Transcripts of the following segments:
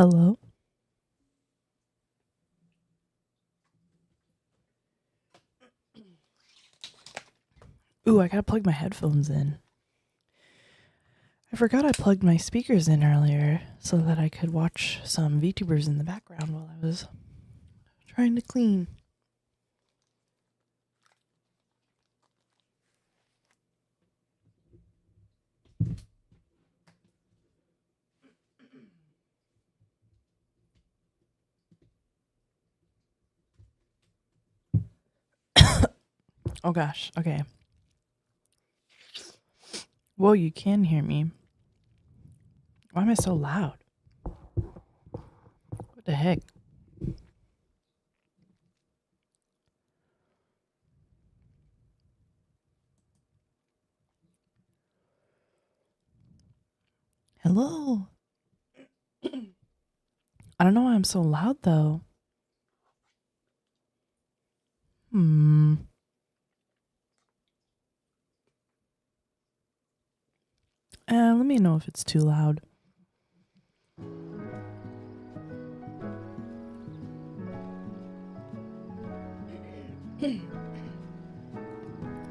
Hello? Ooh, I gotta plug my headphones in. I forgot I plugged my speakers in earlier so that I could watch some VTubers in the background while I was trying to clean. Oh gosh, okay. Whoa, you can hear me. Why am I so loud? What the heck? Hello? I don't know why I'm so loud though. Let me know if it's too loud.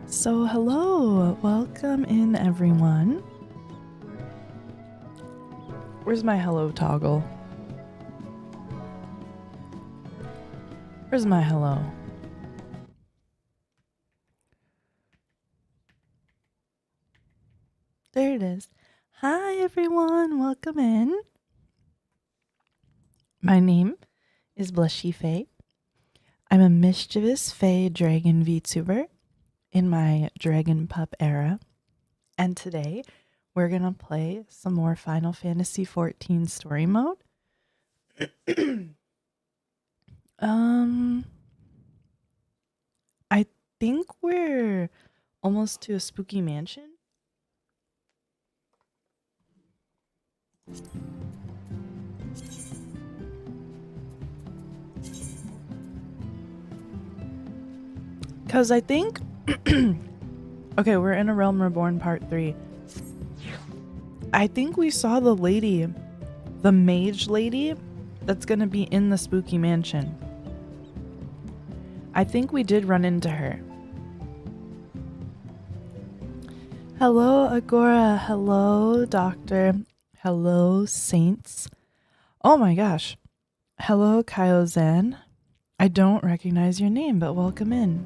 So hello, welcome in everyone. Where's my hello toggle? Where's my hello? There it is. Hi everyone, welcome in. My name is BlushieFae. I'm a mischievous Fae dragon VTuber in my dragon pup era. And today we're gonna play some more Final Fantasy XIV story mode. I think we're almost to a spooky mansion. Because I think... okay, we're in a Realm Reborn Part 3. I think we saw the lady, the mage lady, that's going to be in the spooky mansion. I think we did run into her. Hello, Agora. Hello, Doctor. Hello, Saints. Oh my gosh. Hello, Kaiozan. I don't recognize your name, but welcome in.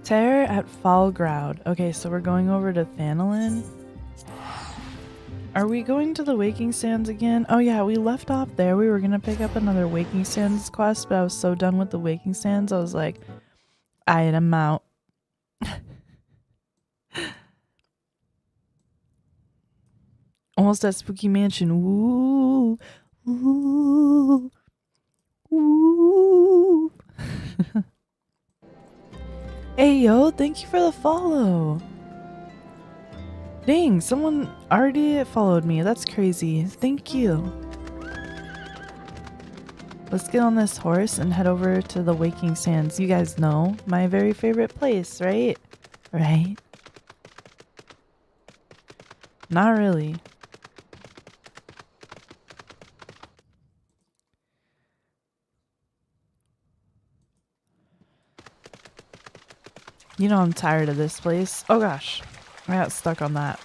Terror at Fae Grove. Okay, so we're going over to Thanalin. Are we going to the Waking Sands again? Oh yeah, we left off there. We were gonna pick up another Waking Sands quest, but I was so done with the Waking Sands, I was like, alright, I'm out. Almost at Spooky Mansion. Ooh. Ooh. Ooh. Hey yo, thank you for the follow. Dang, someone already followed me. That's crazy. Thank you. Let's get on this horse and head over to the Waking Sands. You guys know, my very favorite place, right? Right? Not really. You know I'm tired of this place. Oh gosh, I got stuck on that.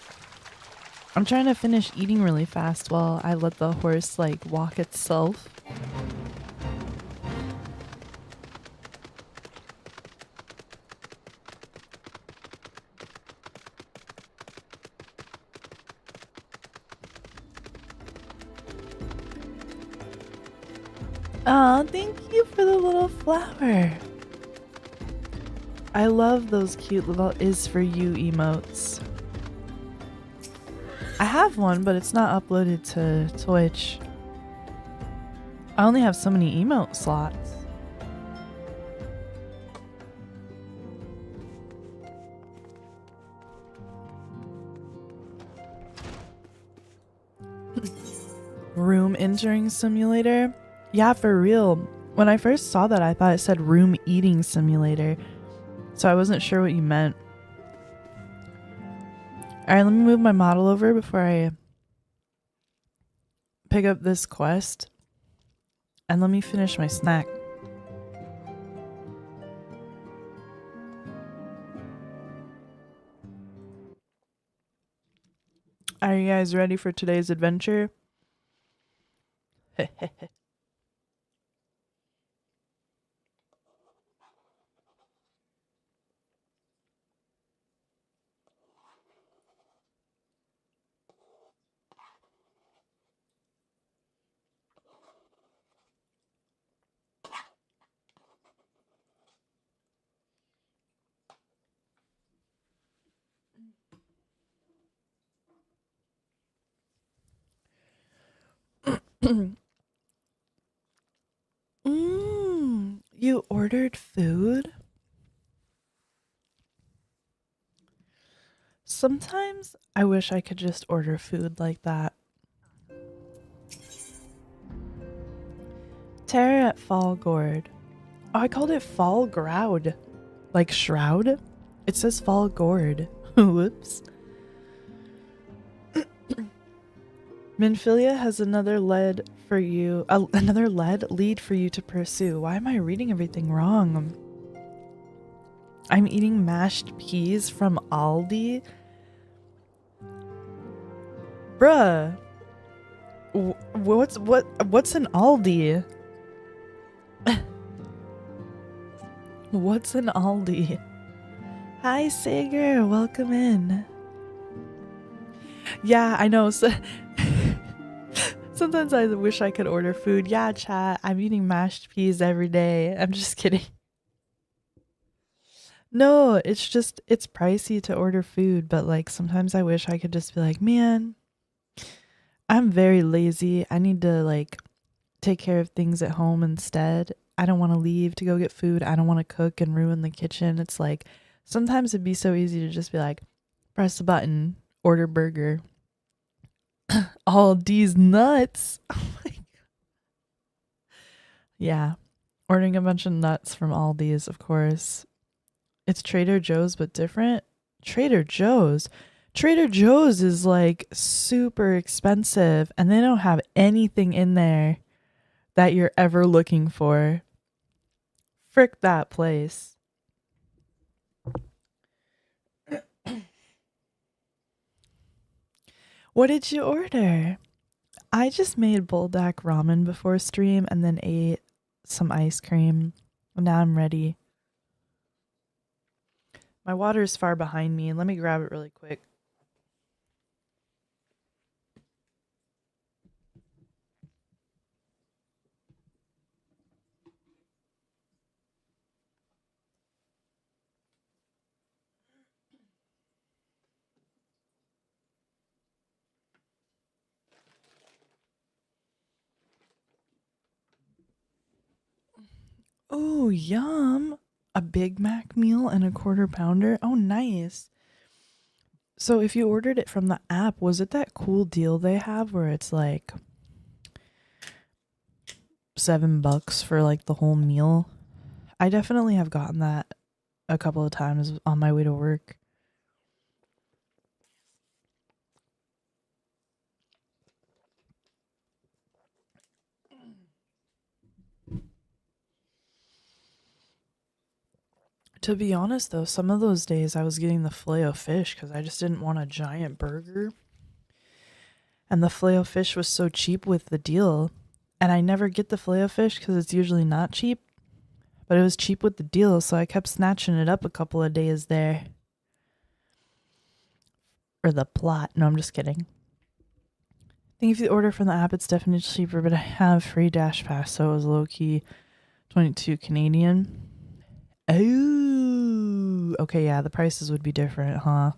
I'm trying to finish eating really fast while I let the horse like walk itself. Oh, thank you for the little flower. I love those cute little is for you emotes. I have one, but it's not uploaded to Twitch. I only have so many emote slots. Room entering simulator? Yeah, for real. When I first saw that, I thought it said room eating simulator. So I wasn't sure what you meant. Alright, let me move my model over before I pick up this quest. And let me finish my snack. Are you guys ready for today's adventure? You ordered food? Sometimes I wish I could just order food like that. Terror at Fall Gourd. Oh, I called it Fall Groud. Like shroud? It says Fall Gourd. Whoops. Minfilia has another lead for you. Another lead for you to pursue. Why am I reading everything wrong? I'm eating mashed peas from Aldi. Bruh. What's an Aldi? What's an Aldi? Hi Sager, welcome in. Yeah, I know. So sometimes I wish I could order food. Yeah, chat. I'm eating mashed peas every day. I'm just kidding. No, it's just, it's pricey to order food, but like sometimes I wish I could just be like, man, I'm very lazy. I need to like take care of things at home instead. I don't want to leave to go get food. I don't want to cook and ruin the kitchen. It's like sometimes it'd be so easy to just be like, press the button, order burger. All these nuts. Oh my God. Yeah. Ordering a bunch of nuts from Aldi's, of course. It's Trader Joe's, but different. Trader Joe's. Trader Joe's is like super expensive and they don't have anything in there that you're ever looking for. Frick that place. What did you order? I just made buldak ramen before stream and then ate some ice cream. Now I'm ready. My water is far behind me. Let me grab it really quick. Oh, yum. A Big Mac meal and a quarter pounder. Oh, nice. So if you ordered it from the app, was it that cool deal they have where it's like $7 for like the whole meal? I definitely have gotten that a couple of times on my way to work. To be honest though, some of those days I was getting the Filet-O-Fish because I just didn't want a giant burger. And the Filet-O-Fish was so cheap with the deal. And I never get the Filet-O-Fish because it's usually not cheap. But it was cheap with the deal, so I kept snatching it up a couple of days there. Or the plot. No, I'm just kidding. I think if you order from the app, it's definitely cheaper, but I have free Dash Pass, so it was low-key 22 Canadian. Oh, okay, yeah, the prices would be different, huh?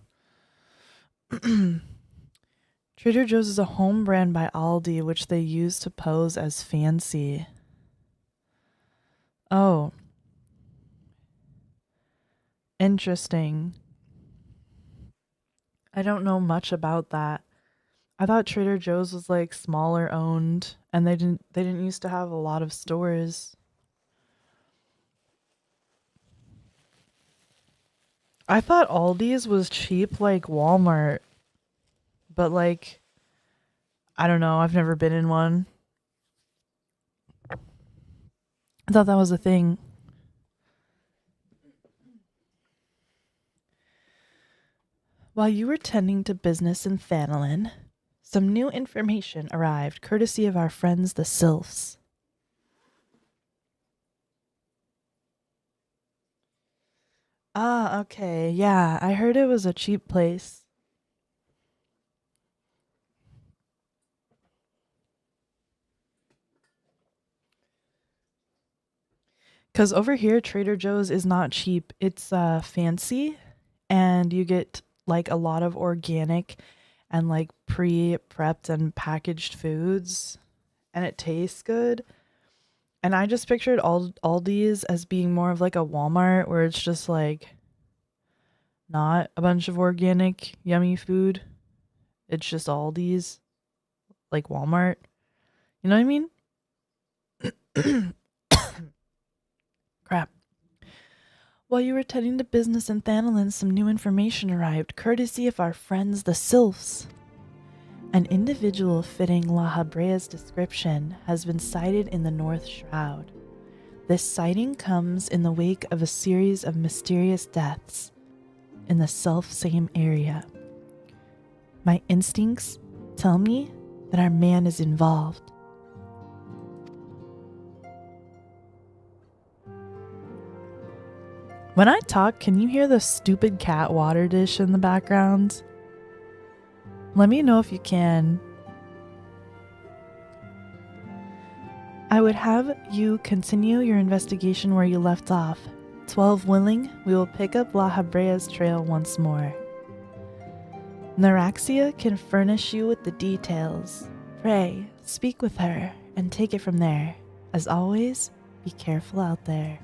Trader Joe's is a home brand by Aldi, which they use to pose as fancy. Oh. Interesting. I don't know much about that. I thought Trader Joe's was like smaller owned and they didn't used to have a lot of stores. I thought Aldi's was cheap like Walmart. but like, I don't know. I've never been in one. I thought that was a thing. While you were tending to business in Thanolin, some new information arrived courtesy of our friends the Sylphs. Ah, okay. Yeah, I heard it was a cheap place. Because over here, Trader Joe's is not cheap. It's fancy, and you get like a lot of organic and like pre-prepped and packaged foods, and it tastes good. And I just pictured Aldi's as being more of like a Walmart where it's just like not a bunch of organic, yummy food. It's just Aldi's, like Walmart. You know what I mean? Crap. While you were tending to business in Thanolin, some new information arrived, courtesy of our friends the Sylphs. An individual fitting La Habrea's description has been sighted in the North Shroud. This sighting comes in the wake of a series of mysterious deaths in the self-same area. My instincts tell me that our man is involved. When I talk, can you hear the stupid cat water dish in the background? Let me know if you can. I would have you continue your investigation where you left off. 12 willing, we will pick up La Habrea's trail once more. Naraxia can furnish you with the details. Pray, speak with her, and take it from there. As always, be careful out there.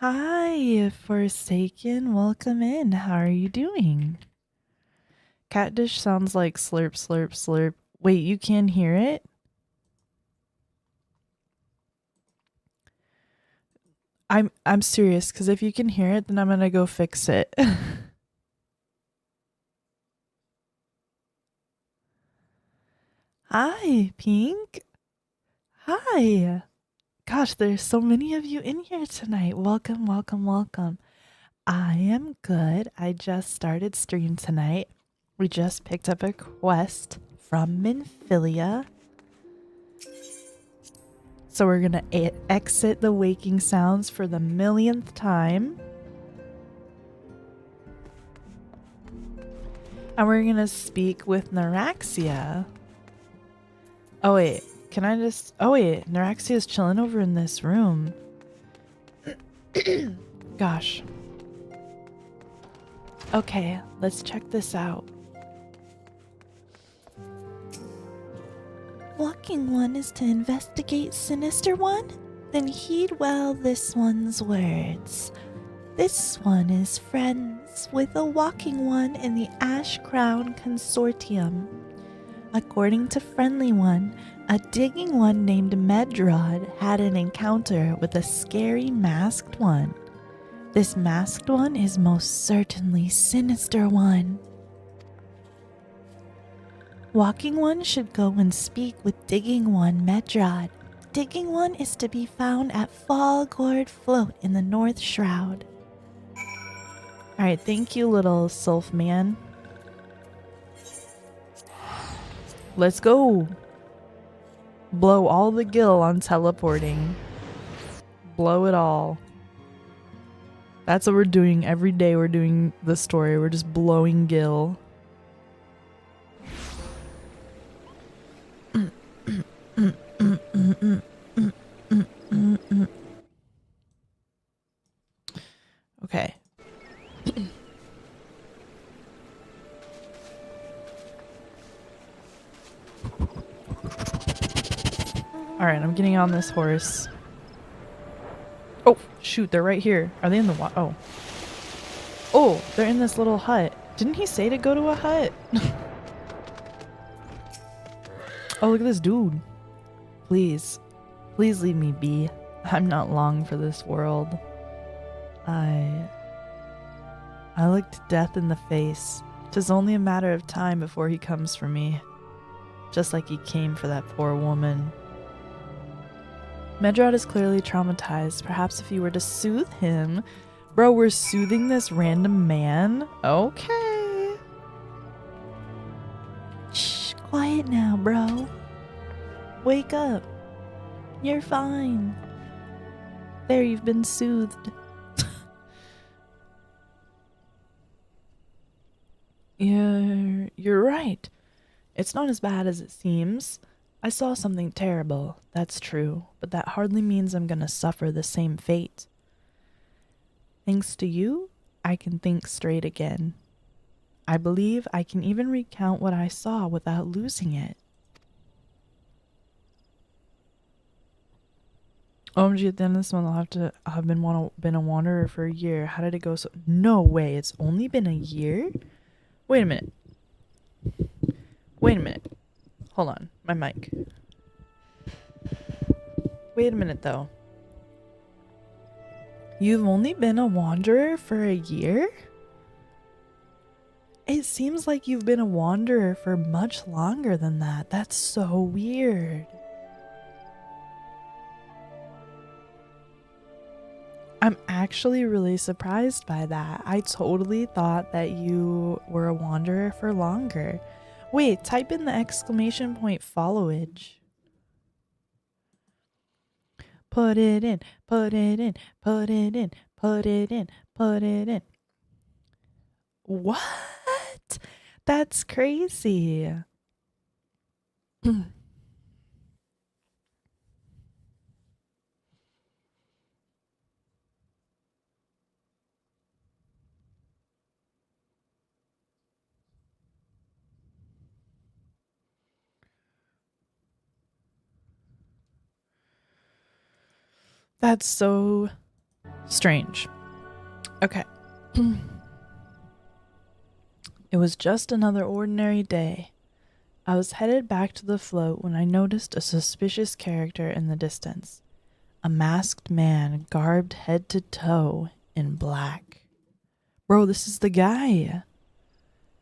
Hi, Forsaken. Welcome in. How are you doing? Cat dish sounds like slurp, slurp, slurp. Wait, you can hear it? I'm serious, because if you can hear it, then I'm gonna go fix it. Hi, Pink. Hi. Gosh, there's so many of you in here tonight. Welcome, welcome, welcome. I am good. I just started stream tonight. We just picked up a quest from Minfilia. So we're gonna exit the waking sounds for the millionth time. And we're gonna speak with Naraxia. Oh wait, can I just... Oh wait, Naraxia's chilling over in this room. Gosh. Okay, let's check this out. Walking One is to investigate Sinister One? Then heed well this one's words. This one is friends with a Walking One in the Ash Crown Consortium. According to Friendly One, a Digging One named Medrod had an encounter with a scary Masked One. This Masked One is most certainly Sinister One. Walking One should go and speak with Digging One Medrod. Digging One is to be found at Fall Gourd Float in the North Shroud. Alright, thank you, little Sylph man. Let's go. Blow all the gil on teleporting. Blow it all. That's what we're doing every day. We're doing the story. We're just blowing gil. Okay. Alright, I'm getting on this horse. Oh, shoot, they're right here. Are they in the water? Oh. Oh, they're in this little hut. Didn't he say to go to a hut? Oh, look at this dude. Please. Please leave me be. I'm not long for this world. I looked death in the face. 'Tis only a matter of time before he comes for me. Just like he came for that poor woman. Medrod is clearly traumatized. Perhaps if you were to soothe him... Bro, we're soothing this random man? Okay. Shh, quiet now, bro. Wake up. You're fine. There, you've been soothed. You're right. It's not as bad as it seems. I saw something terrible, that's true, but that hardly means I'm gonna suffer the same fate. Thanks to you, I can think straight again. I believe I can even recount what I saw without losing it. OMG, at the end of this one, I'll have to have been a wanderer for a year. How did it go so? No way, it's only been a year? Wait a minute. Wait a minute. Hold on, my mic. Wait a minute, though. You've only been a wanderer for a year? It seems like you've been a wanderer for much longer than that. That's so weird. I'm actually really surprised by that. I totally thought that you were a wanderer for longer. Wait, type in the exclamation point followage. Put it in, put it in, put it in, put it in, put it in. What? That's crazy. That's so strange. Okay. It was just another ordinary day. I was headed back to the float when I noticed a suspicious character in the distance. A masked man garbed head to toe in black. Bro, this is the guy.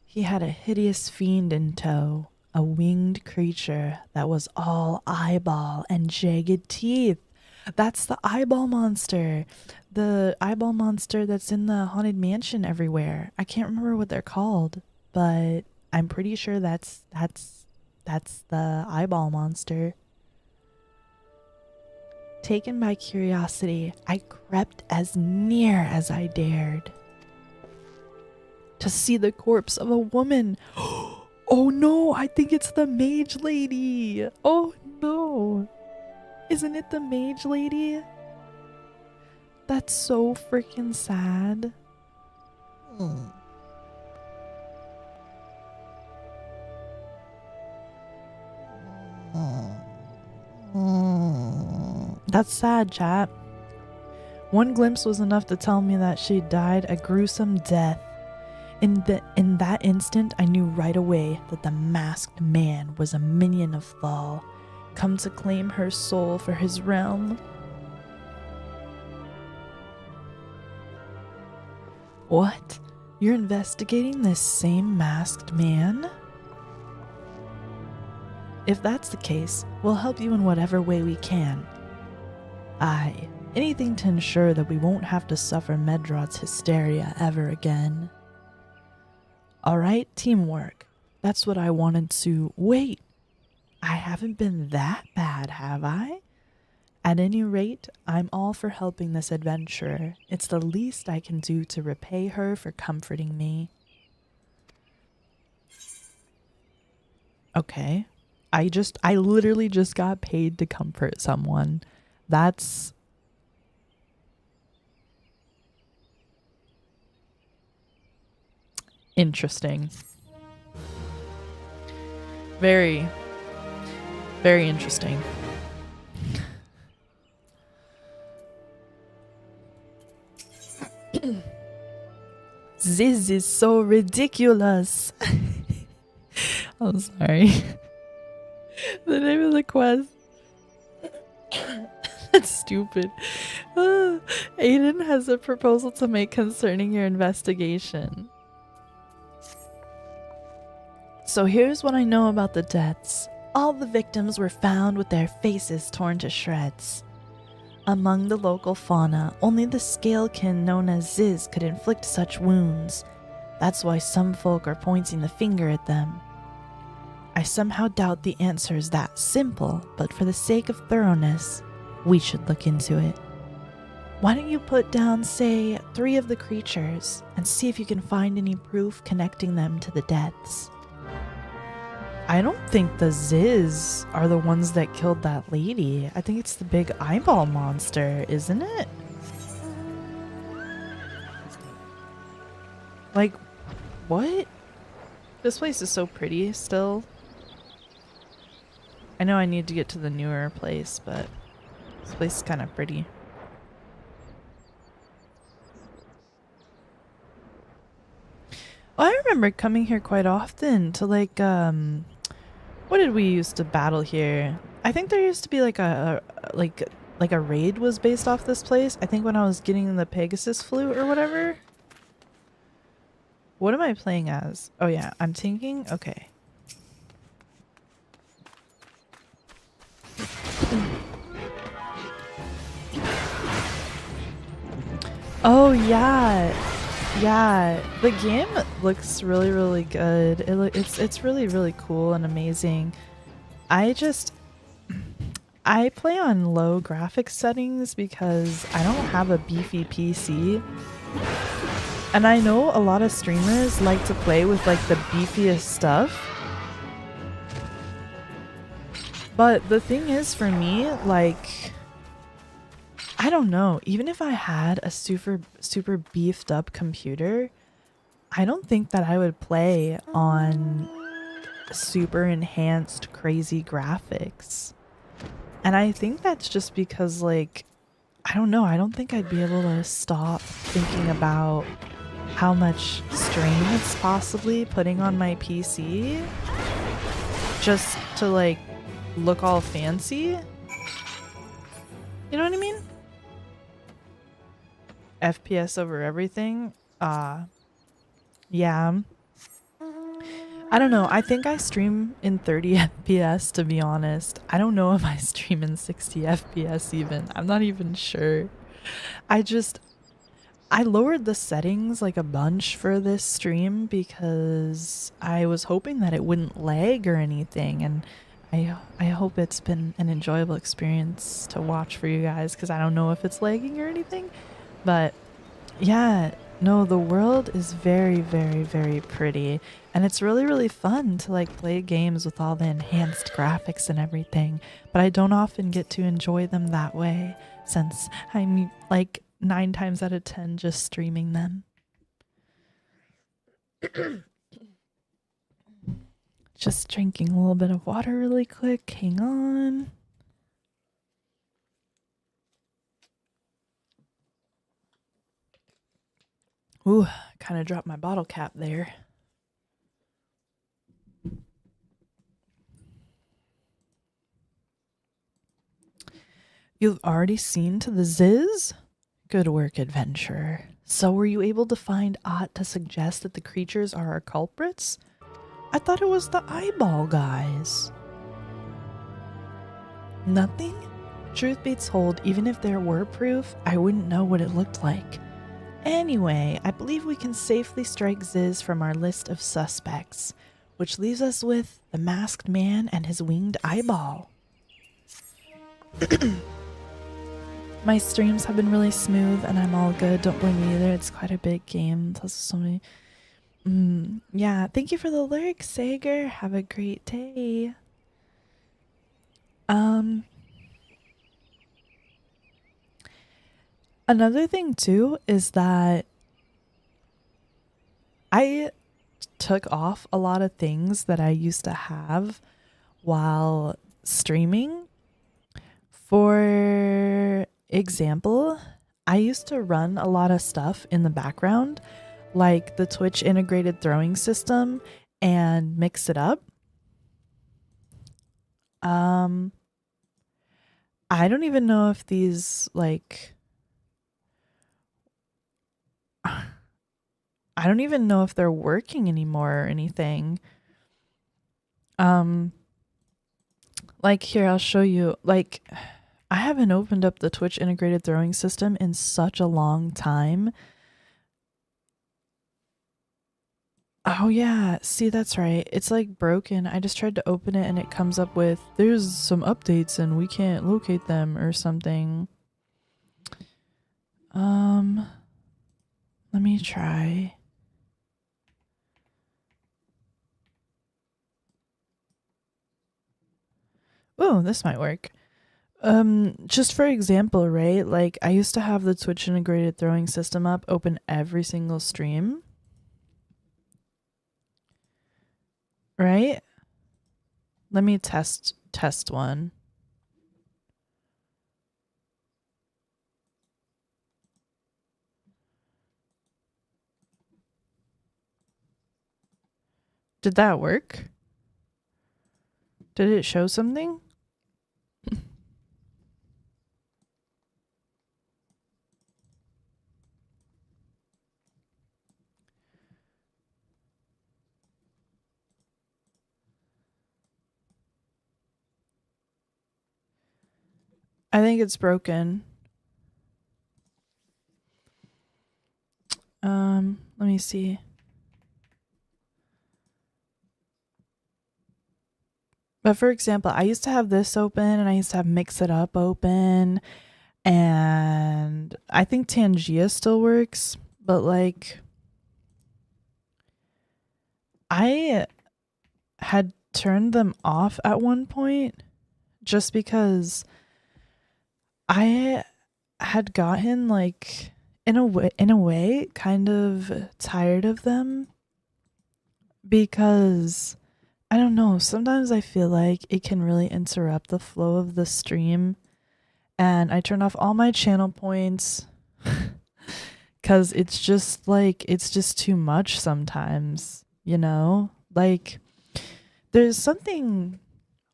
He had a hideous fiend in tow, a winged creature that was all eyeball and jagged teeth. That's the eyeball monster. The eyeball monster that's in the haunted mansion everywhere. I can't remember what they're called, but I'm pretty sure that's the eyeball monster. Taken by curiosity, I crept as near as I dared to see the corpse of a woman. Oh no, I think it's the mage lady. Oh no. Isn't it the mage lady? That's so freaking sad. That's sad, chat. One glimpse was enough to tell me that she died a gruesome death. In that instant, I knew right away that the masked man was a minion of Thal, come to claim her soul for his realm. What? You're investigating this same masked man? If that's the case, we'll help you in whatever way we can. Aye, anything to ensure that we won't have to suffer Medrod's hysteria ever again. Alright, teamwork. That's what I wanted to... Wait! I haven't been that bad, have I? At any rate, I'm all for helping this adventurer. It's the least I can do to repay her for comforting me. Okay. I literally just got paid to comfort someone. That's... interesting. Very, very interesting. This is so ridiculous. I'm sorry. The name of the quest. That's stupid. Aiden has a proposal to make concerning your investigation. So here's what I know about the deaths. All the victims were found with their faces torn to shreds. Among the local fauna, only the scalekin known as Ziz could inflict such wounds. That's why some folk are pointing the finger at them. I somehow doubt the answer is that simple, but for the sake of thoroughness, we should look into it. Why don't you put down, say, 3 of the creatures and see if you can find any proof connecting them to the deaths? I don't think the Ziz are the ones that killed that lady. I think it's the big eyeball monster, isn't it? Like, what? This place is so pretty still. I know I need to get to the newer place, but this place is kind of pretty. Oh, I remember coming here quite often to like, what did we used to battle here? I think there used to be like a raid was based off this place. I think when I was getting the Pegasus flute or whatever. What am I playing as? Oh yeah, I'm thinking, okay. Oh yeah. Yeah, the game looks really, really good. It's really, really cool and amazing. I play on low graphics settings because I don't have a beefy PC. And I know a lot of streamers like to play with like the beefiest stuff. But the thing is for me, like, I don't know, even if I had a super beefed up computer, I don't think that I would play on super enhanced crazy graphics. And I think that's just because, like, I don't know, I don't think I'd be able to stop thinking about how much strain it's possibly putting on my PC just to like look all fancy. You know what I mean? FPS over everything. Yeah. I don't know. I think I stream in 30 FPS to be honest. I don't know if I stream in 60 FPS even. I'm not even sure. I lowered the settings like a bunch for this stream because I was hoping that it wouldn't lag or anything, and I hope it's been an enjoyable experience to watch for you guys because I don't know if it's lagging or anything. But yeah, no, the world is very, very, very pretty, and it's really, really fun to like play games with all the enhanced graphics and everything, but I don't often get to enjoy them that way since I'm like 9 times out of 10 just streaming them. Just drinking a little bit of water really quick. Hang on. Ooh, kind of dropped my bottle cap there. You've already seen to the Ziz? Good work, adventurer. So were you able to find aught to suggest that the creatures are our culprits? I thought it was the eyeball guys. Nothing? Truth be told, even if there were proof, I wouldn't know what it looked like. Anyway, I believe we can safely strike Ziz from our list of suspects, which leaves us with the masked man and his winged eyeball. My streams have been really smooth and I'm all good. Don't blame me either. It's quite a big game. Plus so many. Yeah, thank you for the lyric, Sager. Have a great day. Another thing too is that I took off a lot of things that I used to have while streaming. For example, I used to run a lot of stuff in the background, like the Twitch integrated throwing system and Mix It Up. I don't even know if these, like, I don't even know if they're working anymore or anything. Like, here, I'll show you. Like, I haven't opened up the Twitch integrated throwing system in such a long time. Oh yeah, see, that's right. It's like broken. I just tried to open it and it comes up with, there's some updates and we can't locate them or something. Let me try. Oh, this might work. Just for example, right? Like, I used to have the Twitch integrated throwing system up open every single stream. Right? Let me test one. Did that work? Did it show something? I think it's broken. Let me see. But for example, I used to have this open and I used to have Mix It Up open, and I think Tangia still works, but like I had turned them off at one point just because I had gotten, like, in a way kind of tired of them, because I don't know, sometimes I feel like it can really interrupt the flow of the stream, and I turn off all my channel points because it's just like, it's just too much sometimes, you know? Like, there's something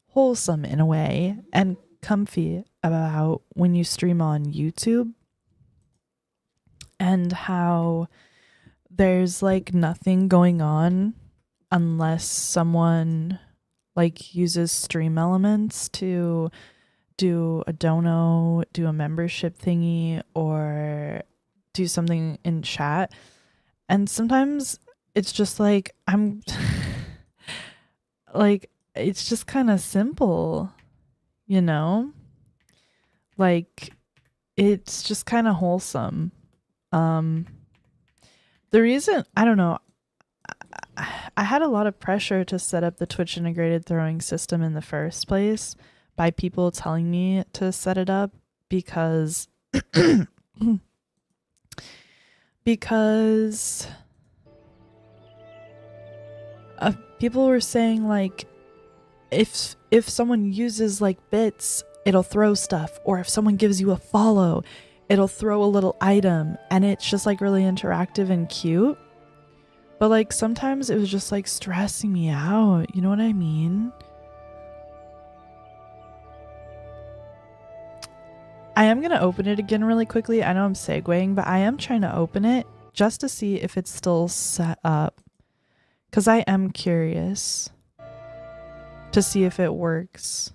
wholesome in a way and comfy about when you stream on YouTube, and how there's like nothing going on unless someone like uses stream elements to do a dono, do a membership thingy, or do something in chat. And sometimes it's just like, I'm like, it's just kind of simple, you know? Like, it's just kind of wholesome. The reason, I don't know, I had a lot of pressure to set up the Twitch integrated throwing system in the first place by people telling me to set it up, because because people were saying, like, if someone uses like bits, it'll throw stuff, or if someone gives you a follow, it'll throw a little item, and it's just like really interactive and cute. But like sometimes it was just like stressing me out, you know what I mean? I am going to open it again really quickly. I know I'm segueing, but I am trying to open it just to see if it's still set up, because I am curious to see if it works.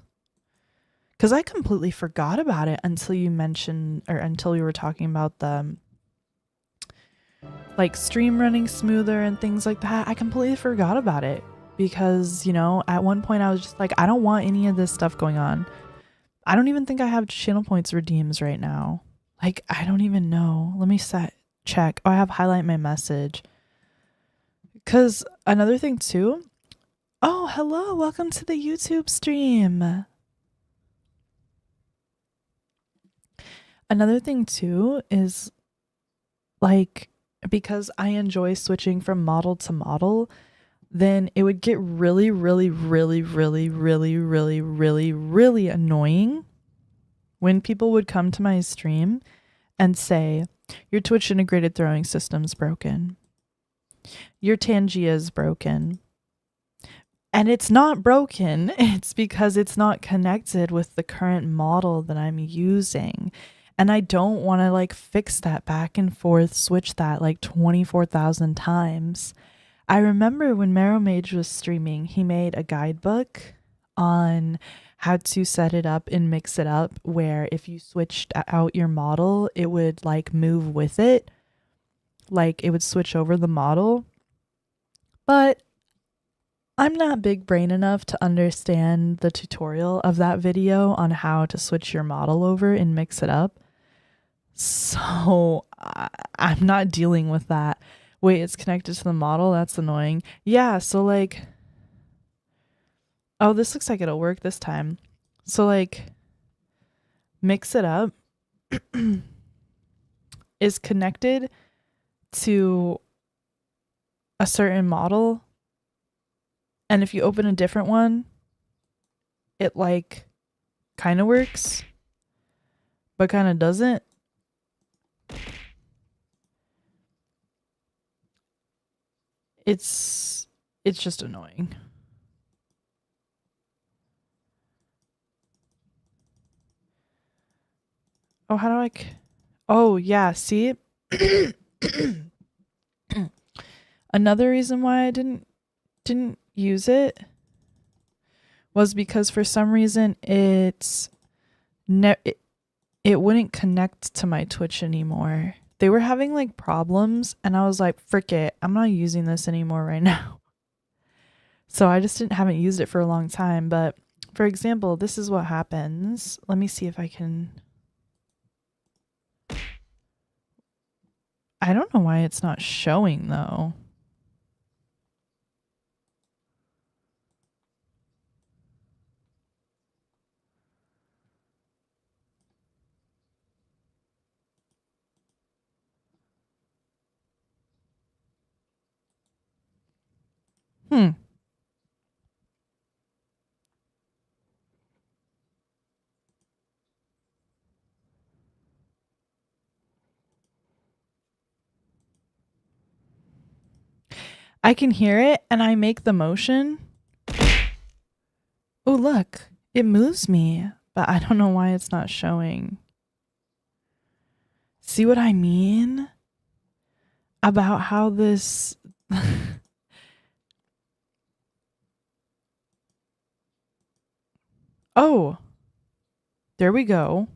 Because I completely forgot about it until you mentioned, or until you were talking about the like stream running smoother and things like that. I completely forgot about it because, you know, at one point I was just like, I don't want any of this stuff going on. I don't even think I have channel points redeems right now. Like, I don't even know. Let me check. Oh, I have highlight my message. Because another thing too. Oh, hello. Welcome to the YouTube stream. Another thing too is, like, because I enjoy switching from model to model, then it would get really, really, really, really, really, really, really, really annoying when people would come to my stream and say, your Twitch integrated throwing system's broken. Your Tangia is broken. And it's not broken. It's because it's not connected with the current model that I'm using. And I don't want to like fix that back and forth, switch that like 24,000 times. I remember when Marrowmage was streaming, he made a guidebook on how to set it up and mix it up where if you switched out your model, it would like move with it. Like it would switch over the model. But I'm not big brain enough to understand the tutorial of that video on how to switch your model over and mix it up. So I'm not dealing with that. Wait, it's connected to the model? That's annoying. Yeah, so like... Oh, this looks like it'll work this time. So like, mix it up is connected to a certain model. And if you open a different one, it like kind of works, but kind of doesn't. It's just annoying. Oh, how do I... Oh, yeah, see? Another reason why I didn't use it was because for some reason it wouldn't connect to my Twitch anymore. They were having like problems and I was like, frick it, I'm not using this anymore right now. So I just haven't used it for a long time. But for example, this is what happens. Let me see if I can... I don't know why it's not showing though. I can hear it and I make the motion. Oh, look, it moves me, but I don't know why it's not showing. See what I mean? About how this... Oh, there we go.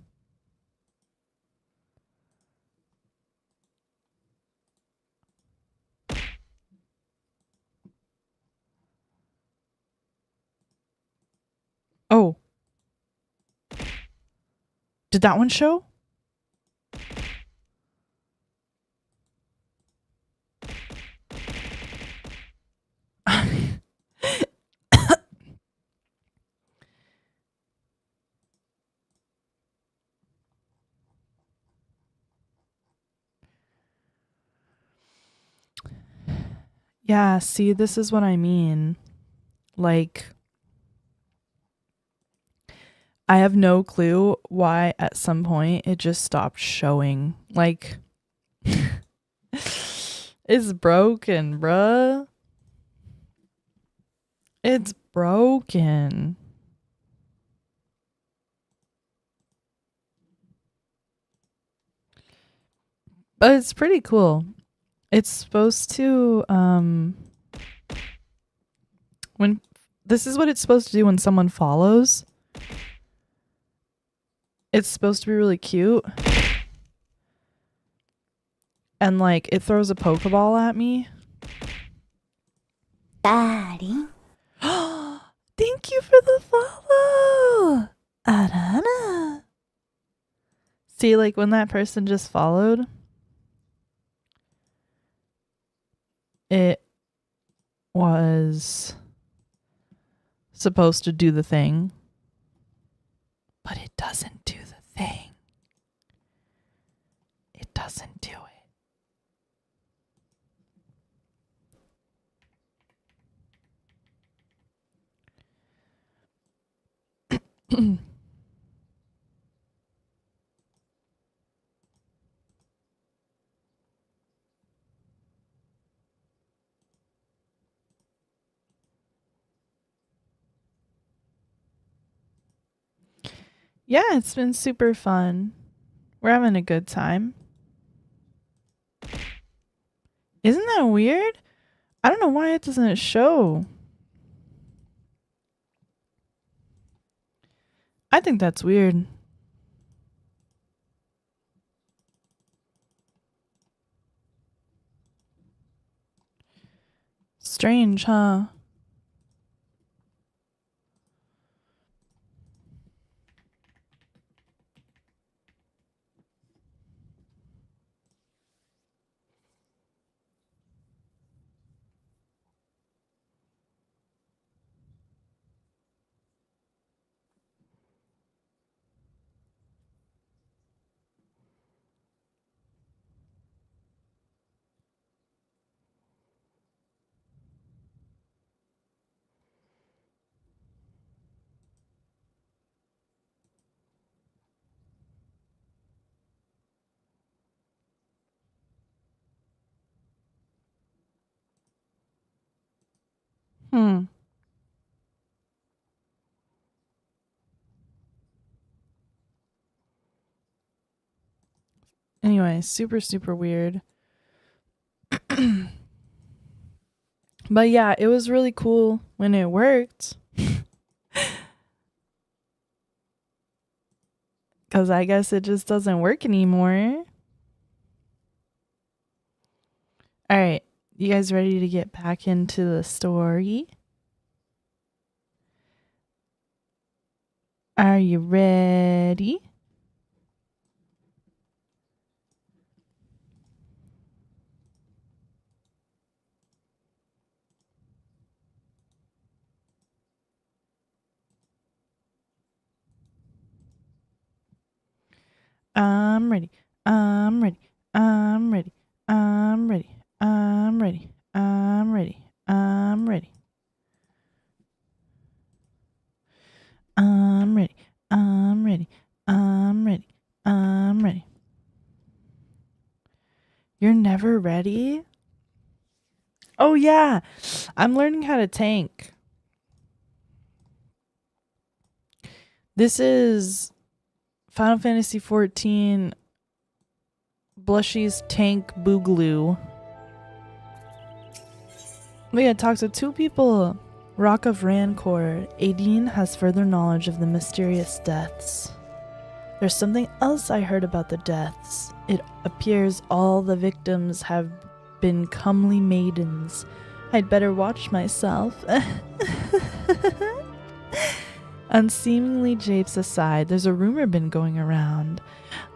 Oh. Did that one show? Yeah, see, this is what I mean. Like, I have no clue why at some point it just stopped showing. Like, it's broken, bruh. It's broken. But it's pretty cool. It's supposed to, when this is what it's supposed to do when someone follows. It's supposed to be really cute. And like it throws a Pokeball at me. Daddy. Thank you for the follow. Arana. See, like when that person just followed, it was supposed to do the thing, but it doesn't do the thing. It doesn't do it. Yeah, it's been super fun. We're having a good time. Isn't that weird? I don't know why it doesn't show. I think that's weird. Strange, huh? Hmm. Anyway, super, super weird. But yeah, it was really cool when it worked. Because I guess it just doesn't work anymore. All right. You guys ready to get back into the story? Are you ready? I'm ready. I'm ready. I'm ready. I'm ready. I'm ready. I'm ready. I'm ready. I'm ready. I'm ready. I'm ready. I'm ready. You're never ready? Oh yeah. I'm learning how to tank. This is Final Fantasy XIV Blushie's tank boogaloo. We had talked to two people. Rock of Rancor. Aideen has further knowledge of the mysterious deaths. There's something else I heard about the deaths. It appears all the victims have been comely maidens. I'd better watch myself. Unseemingly japes aside, there's a rumor been going around.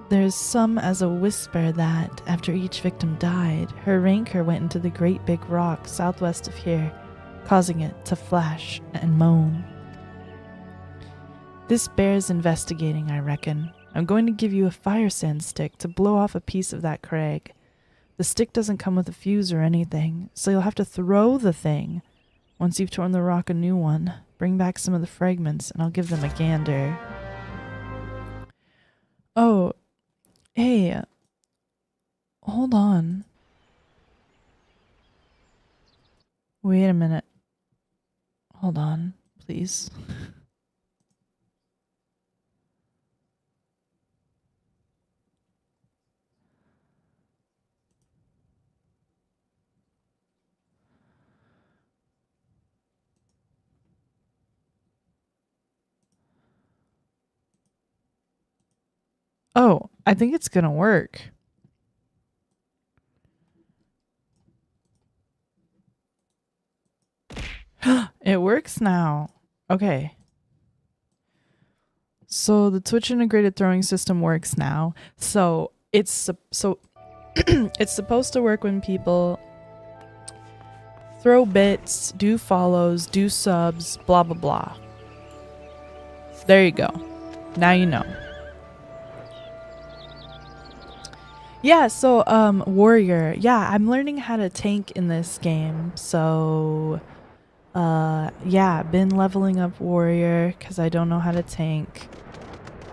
There's some as a whisper that, after each victim died, her rancor went into the great big rock southwest of here, causing it to flash and moan. This bears investigating, I reckon. I'm going to give you a fire sand stick to blow off a piece of that crag. The stick doesn't come with a fuse or anything, so you'll have to throw the thing. Once you've torn the rock a new one, bring back some of the fragments and I'll give them a gander. Oh, hey, hold on. Wait a minute. Hold on, please. Oh, I think it's gonna work. It works now. Okay. So the Twitch integrated throwing system works now. So it's it's supposed to work when people throw bits, do follows, do subs, blah blah blah. There you go. Now you know. Yeah, so warrior. Yeah, I'm learning how to tank in this game. So yeah, been leveling up warrior cuz I don't know how to tank.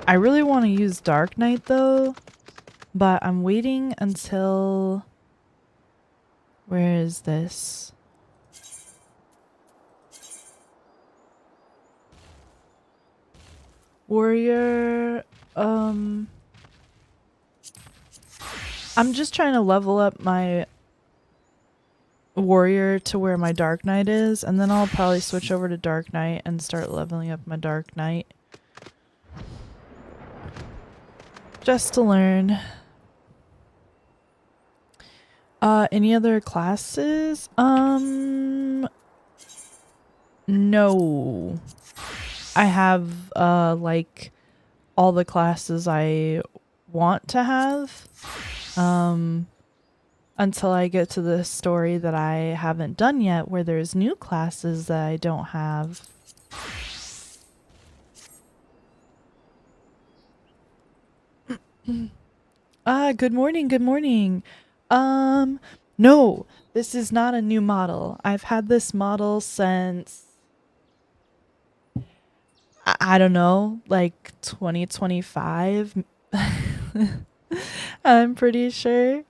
I really want to use Dark Knight though, but I'm waiting until where is this? Warrior, I'm just trying to level up my warrior to where my Dark Knight is, and then I'll probably switch over to Dark Knight and start leveling up my Dark Knight. Just to learn. Any other classes? No. I have, like, all the classes I want to have. Until I get to the story that I haven't done yet, where there's new classes that I don't have. Good morning, good morning. No, this is not a new model. I've had this model since, I don't know, like 2025. I'm pretty sure.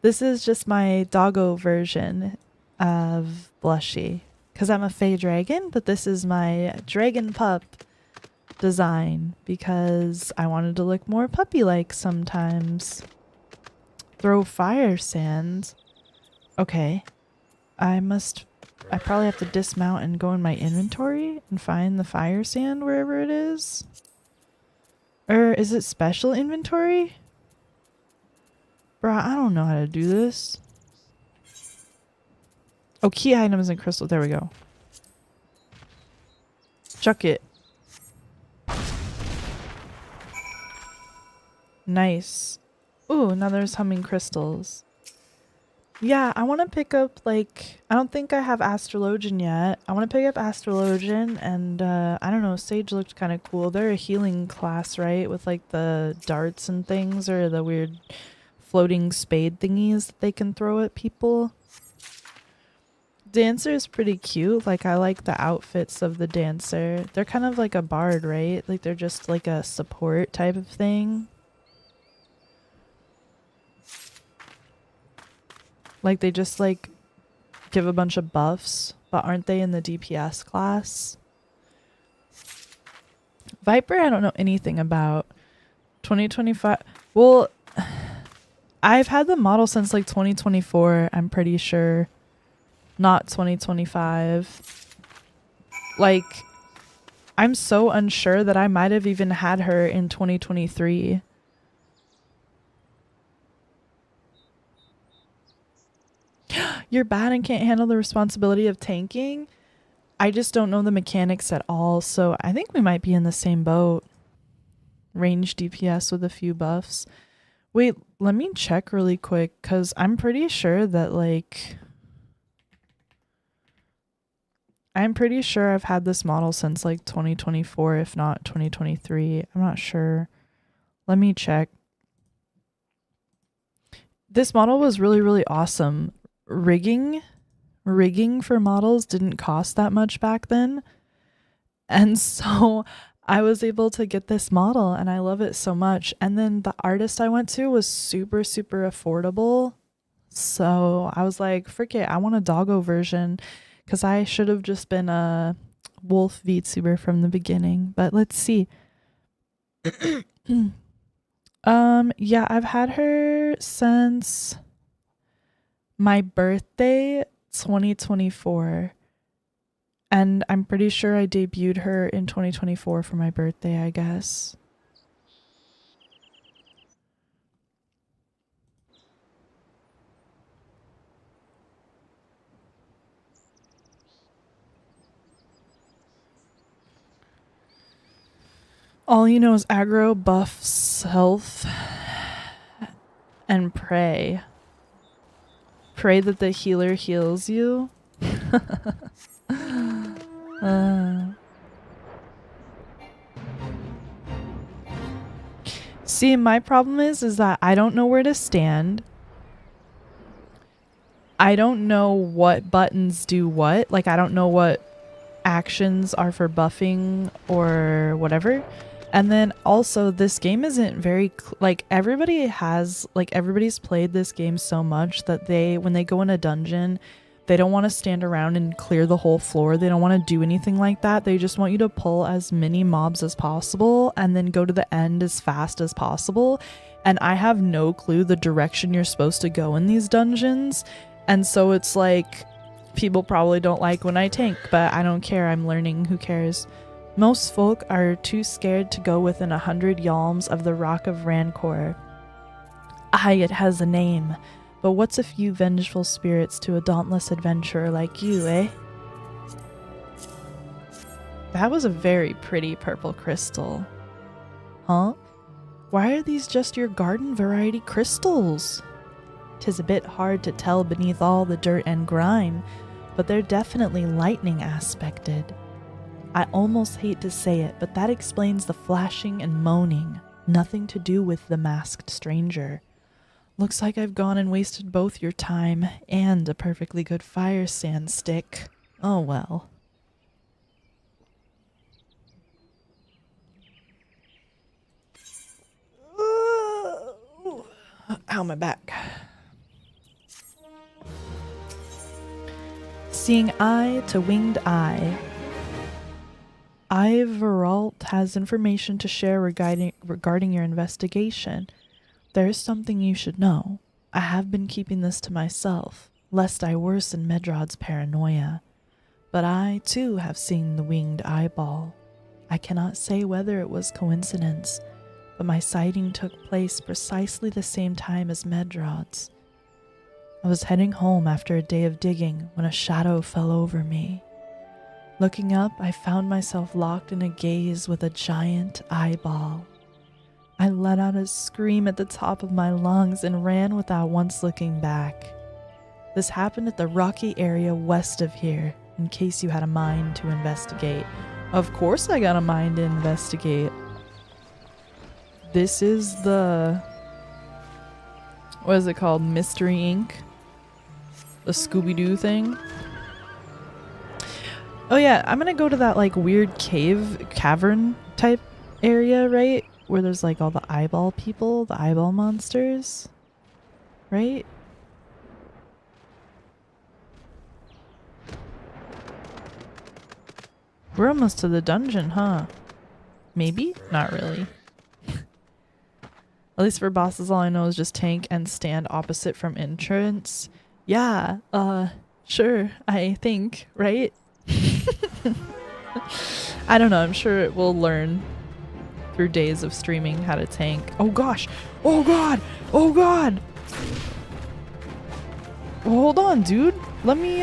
This is just my doggo version of Blushie. Because I'm a Fae dragon, but this is my dragon pup design because I wanted to look more puppy-like sometimes. Throw fire sands. Okay. I probably have to dismount and go in my inventory and find the fire sand wherever it is. Or is it special inventory? Bruh, I don't know how to do this. Oh, key items and crystal. There we go. Chuck it. Nice. Ooh, now there's humming crystals. Yeah, I want to pick up, like, I don't think I have Astrologian yet. I want to pick up Astrologian and, I don't know, Sage looked kind of cool. They're a healing class, right? With, like, the darts and things, or the weird floating spade thingies that they can throw at people. Dancer is pretty cute. Like, I like the outfits of the dancer. They're kind of like a bard, right? Like, they're just like a support type of thing. Like, they just, like, give a bunch of buffs, but aren't they in the DPS class? Viper, I don't know anything about. 2025. Well, I've had the model since, like, 2024, I'm pretty sure. Not 2025. Like, I'm so unsure that I might have even had her in 2023. You're bad and can't handle the responsibility of tanking? I just don't know the mechanics at all, so I think we might be in the same boat. Range DPS with a few buffs. Wait, let me check really quick, because I'm pretty sure that, like... I'm pretty sure I've had this model since, like, 2024, if not 2023. I'm not sure. Let me check. This model was really, really awesome. Rigging for models didn't cost that much back then, and so I was able to get this model and I love it so much. And then the artist I went to was super affordable, so I was like, frick it, I want a doggo version, because I should have just been a wolf vtuber from the beginning. But let's see. Yeah, I've had her since my birthday, 2024. And I'm pretty sure I debuted her in 2024 for my birthday, I guess. All you know is aggro, buffs, health, and pray. Pray that the healer heals you. See, my problem is that I don't know where to stand. I don't know what buttons do what. Like, I don't know what actions are for buffing or whatever. And then also, this game isn't very like, everybody's played this game so much that when they go in a dungeon, They don't want to stand around and clear the whole floor. They don't want to do anything like that. They just want you to pull as many mobs as possible and then go to the end as fast as possible. And I have no clue the direction you're supposed to go in these dungeons. And so it's like, people probably don't like when I tank, but I don't care. I'm learning. Who cares? Most folk are too scared to go within 100 yalms of the Rock of Rancor. Aye, it has a name. But what's a few vengeful spirits to a dauntless adventurer like you, eh? That was a very pretty purple crystal. Huh? Why are these just your garden variety crystals? 'Tis a bit hard to tell beneath all the dirt and grime, but they're definitely lightning aspected. I almost hate to say it, but that explains the flashing and moaning. Nothing to do with the masked stranger. Looks like I've gone and wasted both your time and a perfectly good fire sand stick. Oh well. Ow, my back. Seeing eye to winged eye. Iveralt has information to share regarding your investigation. There is something you should know. I have been keeping this to myself, lest I worsen Medrod's paranoia. But I, too, have seen the winged eyeball. I cannot say whether it was coincidence, but my sighting took place precisely the same time as Medrod's. I was heading home after a day of digging when a shadow fell over me. Looking up, I found myself locked in a gaze with a giant eyeball. I let out a scream at the top of my lungs and ran without once looking back. This happened at the rocky area west of here, in case you had a mind to investigate. Of course I got a mind to investigate. This is the... what is it called? Mystery Inc.? The Scooby-Doo thing? Oh yeah, I'm gonna go to that like weird cavern type area, right? Where there's like all the eyeball people, the eyeball monsters, right? We're almost to the dungeon, huh? Maybe? Not really. At least for bosses, all I know is just tank and stand opposite from entrance. Yeah, sure, I think, right? I don't know, I'm sure we'll learn through days of streaming how to tank. Oh gosh! Oh god! Oh god! Well, hold on, dude. Let me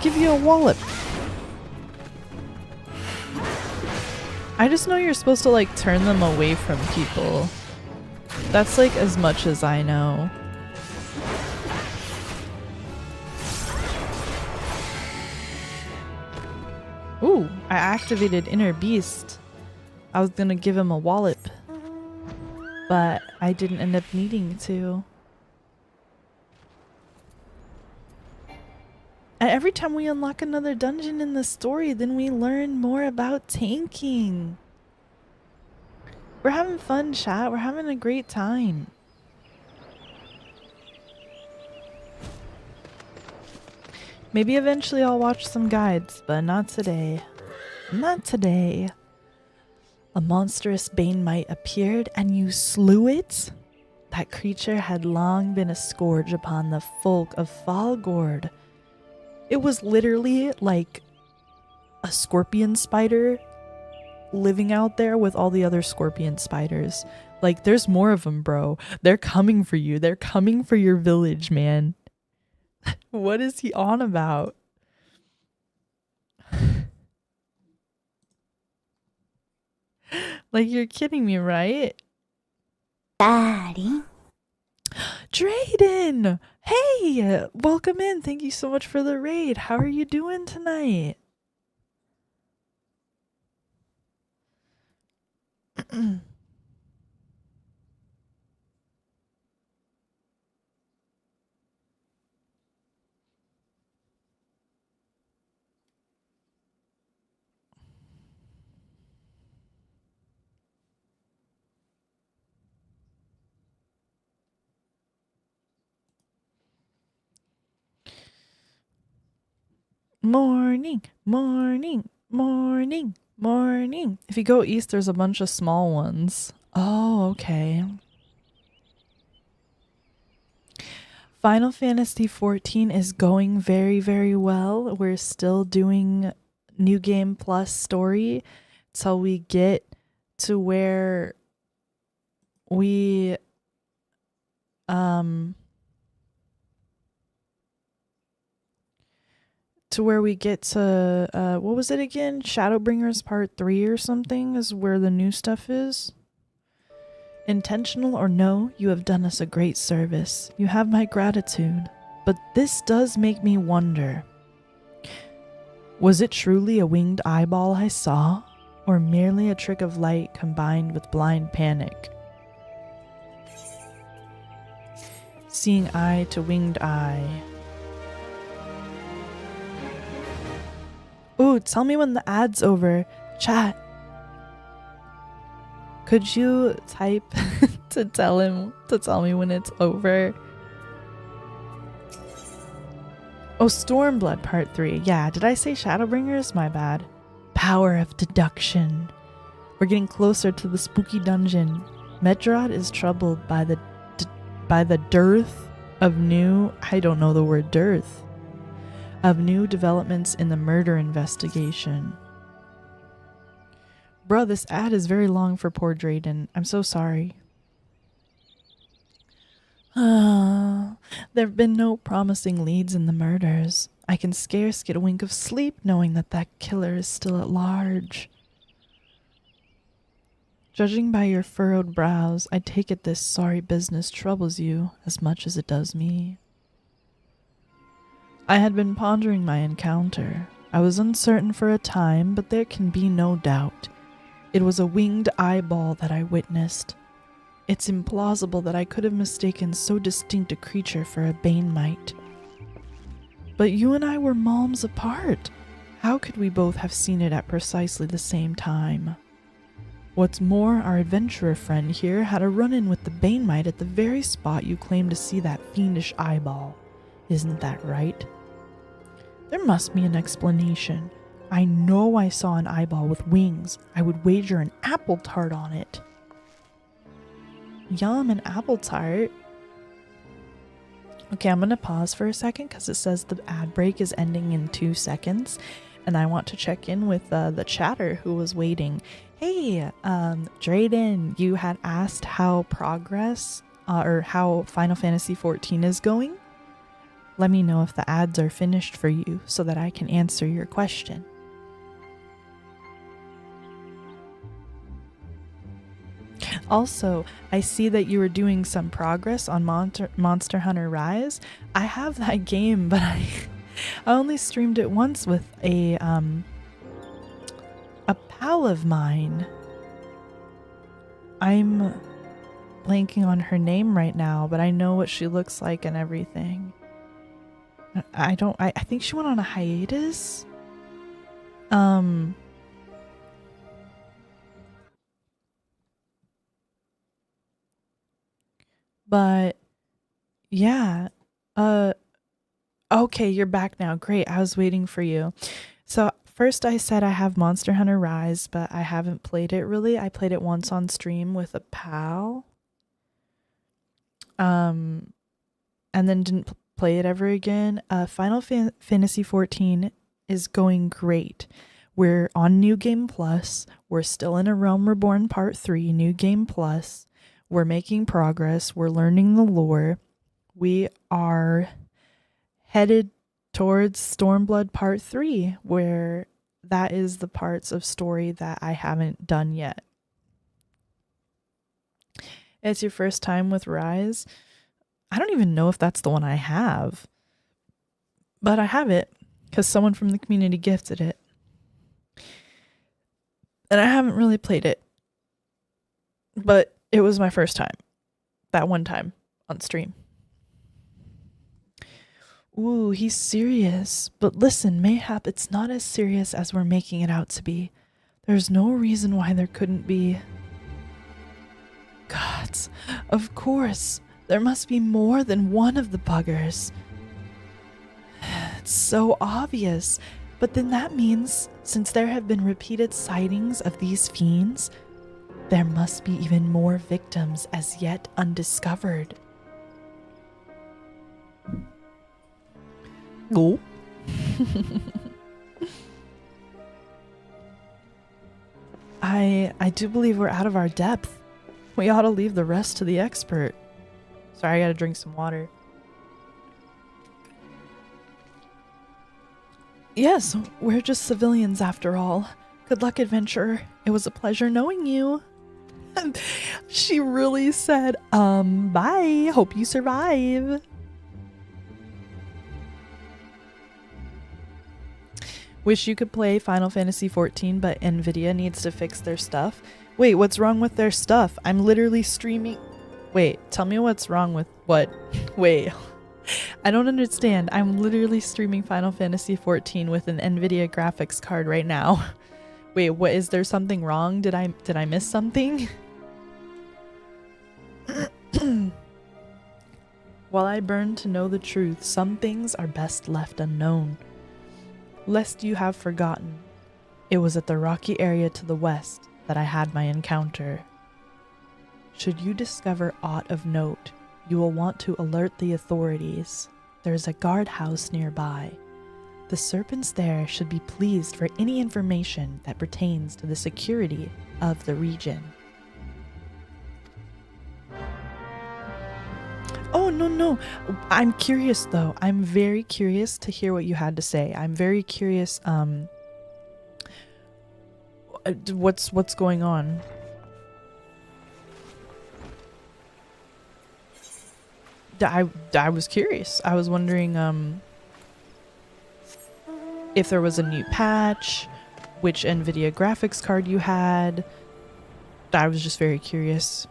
give you a wallop. I just know you're supposed to like turn them away from people. That's like as much as I know. Ooh, I activated Inner Beast. I was gonna give him a wallop, but I didn't end up needing to. And every time we unlock another dungeon in the story, then we learn more about tanking. We're having fun, chat. We're having a great time. Maybe eventually I'll watch some guides, but not today. Not today. A monstrous bane mite appeared and you slew it? That creature had long been a scourge upon the folk of Falgord. It was literally like a scorpion spider living out there with all the other scorpion spiders. Like, there's more of them, bro. They're coming for you. They're coming for your village, man. What is he on about? Like, you're kidding me, right? Daddy. Drayden! Hey! Welcome in. Thank you so much for the raid. How are you doing tonight? Morning, morning, morning, morning. If you go east, there's a bunch of small ones. Oh, okay. Final Fantasy XIV is going very, very well. We're still doing New Game Plus story till we get to where we get to what was it again? Shadowbringers Part 3 or something is where the new stuff is. Intentional or no, you have done us a great service. You have my gratitude. But this does make me wonder. Was it truly a winged eyeball I saw? Or merely a trick of light combined with blind panic? Seeing eye to winged eye. Ooh, tell me when the ad's over. Chat. Could you type to tell me when it's over? Oh, Stormblood Part 3. Yeah, did I say Shadowbringers? My bad. Power of deduction. We're getting closer to the spooky dungeon. Metrod is troubled by the dearth of new, I don't know the word dearth, of new developments in the murder investigation. Bruh, this ad is very long for poor Drayden. I'm so sorry. There have been no promising leads in the murders. I can scarce get a wink of sleep knowing that killer is still at large. Judging by your furrowed brows, I take it this sorry business troubles you as much as it does me. I had been pondering my encounter. I was uncertain for a time, but there can be no doubt. It was a winged eyeball that I witnessed. It's implausible that I could have mistaken so distinct a creature for a Banemite. But you and I were malms apart. How could we both have seen it at precisely the same time? What's more, our adventurer friend here had a run-in with the Banemite at the very spot you claim to see that fiendish eyeball. Isn't that right? There must be an explanation. I know I saw an eyeball with wings. I would wager an apple tart on it. Yum, an apple tart. Okay, I'm gonna pause for a second because it says the ad break is ending in 2 seconds. And I want to check in with the chatter who was waiting. Hey, Drayden, you had asked how progress or how Final Fantasy XIV is going. Let me know if the ads are finished for you so that I can answer your question. Also, I see that you were doing some progress on Monster Hunter Rise. I have that game, but I only streamed it once with a pal of mine. I'm blanking on her name right now, but I know what she looks like and everything. I think she went on a hiatus. But yeah, okay, you're back now. Great. I was waiting for you. So first I said I have Monster Hunter Rise, but I haven't played it really. I played it once on stream with a pal. And then didn't play it ever again. Final Fantasy XIV is going great. We're on New Game Plus. We're still in a Realm Reborn Part 3, New Game Plus. We're making progress. We're learning the lore. We are headed towards Stormblood Part 3, where that is the parts of story that I haven't done yet. It's your first time with Rise. I don't even know if that's the one I have, but I have it because someone from the community gifted it. And I haven't really played it, but it was my first time, that one time on stream. Ooh, he's serious. But listen, mayhap it's not as serious as we're making it out to be. There's no reason why there couldn't be. Gods, of course. There must be more than one of the buggers. That's so obvious. But then that means, since there have been repeated sightings of these fiends, there must be even more victims as yet undiscovered. Oh. I do believe we're out of our depth. We ought to leave the rest to the expert. Sorry, I gotta drink some water. Yes, we're just civilians after all. Good luck, adventurer. It was a pleasure knowing you. She really said, bye. Hope you survive. Wish you could play Final Fantasy XIV, but Nvidia needs to fix their stuff. Wait, what's wrong with their stuff? I'm literally streaming. Wait, tell me what's wrong with what? Wait. I don't understand. I'm literally streaming Final Fantasy XIV with an Nvidia graphics card right now. Wait, what, is there something wrong? Did I miss something? While I burn to know the truth, some things are best left unknown. Lest you have forgotten, it was at the rocky area to the west that I had my encounter. Should you discover aught of note, you will want to alert the authorities. There is a guardhouse nearby. The serpents there should be pleased for any information that pertains to the security of the region. Oh, no. I'm curious, though. I'm very curious to hear what you had to say. I'm very curious, what's going on? I was curious. I was wondering, if there was a new patch, which Nvidia graphics card you had. I was just very curious.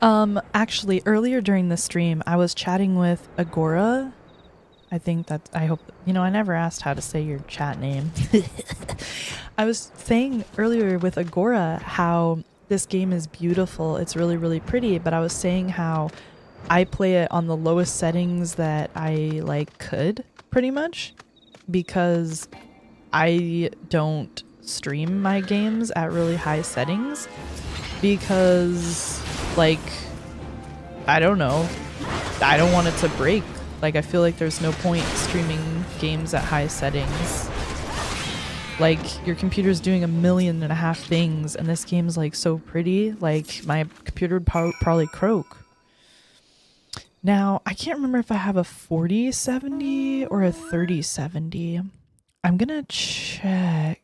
Actually, earlier during the stream, I was chatting with Agora. I hope, I never asked how to say your chat name. I was saying earlier with Agora how this game is beautiful. It's really, really pretty, but I was saying how I play it on the lowest settings that I could, pretty much, because I don't stream my games at really high settings because I don't know, I don't want it to break. I feel like there's no point streaming games at high settings. Your computer's doing 1.5 million things and this game's so pretty, my computer would probably croak. Now, I can't remember if I have a 4070 or a 3070. I'm gonna check.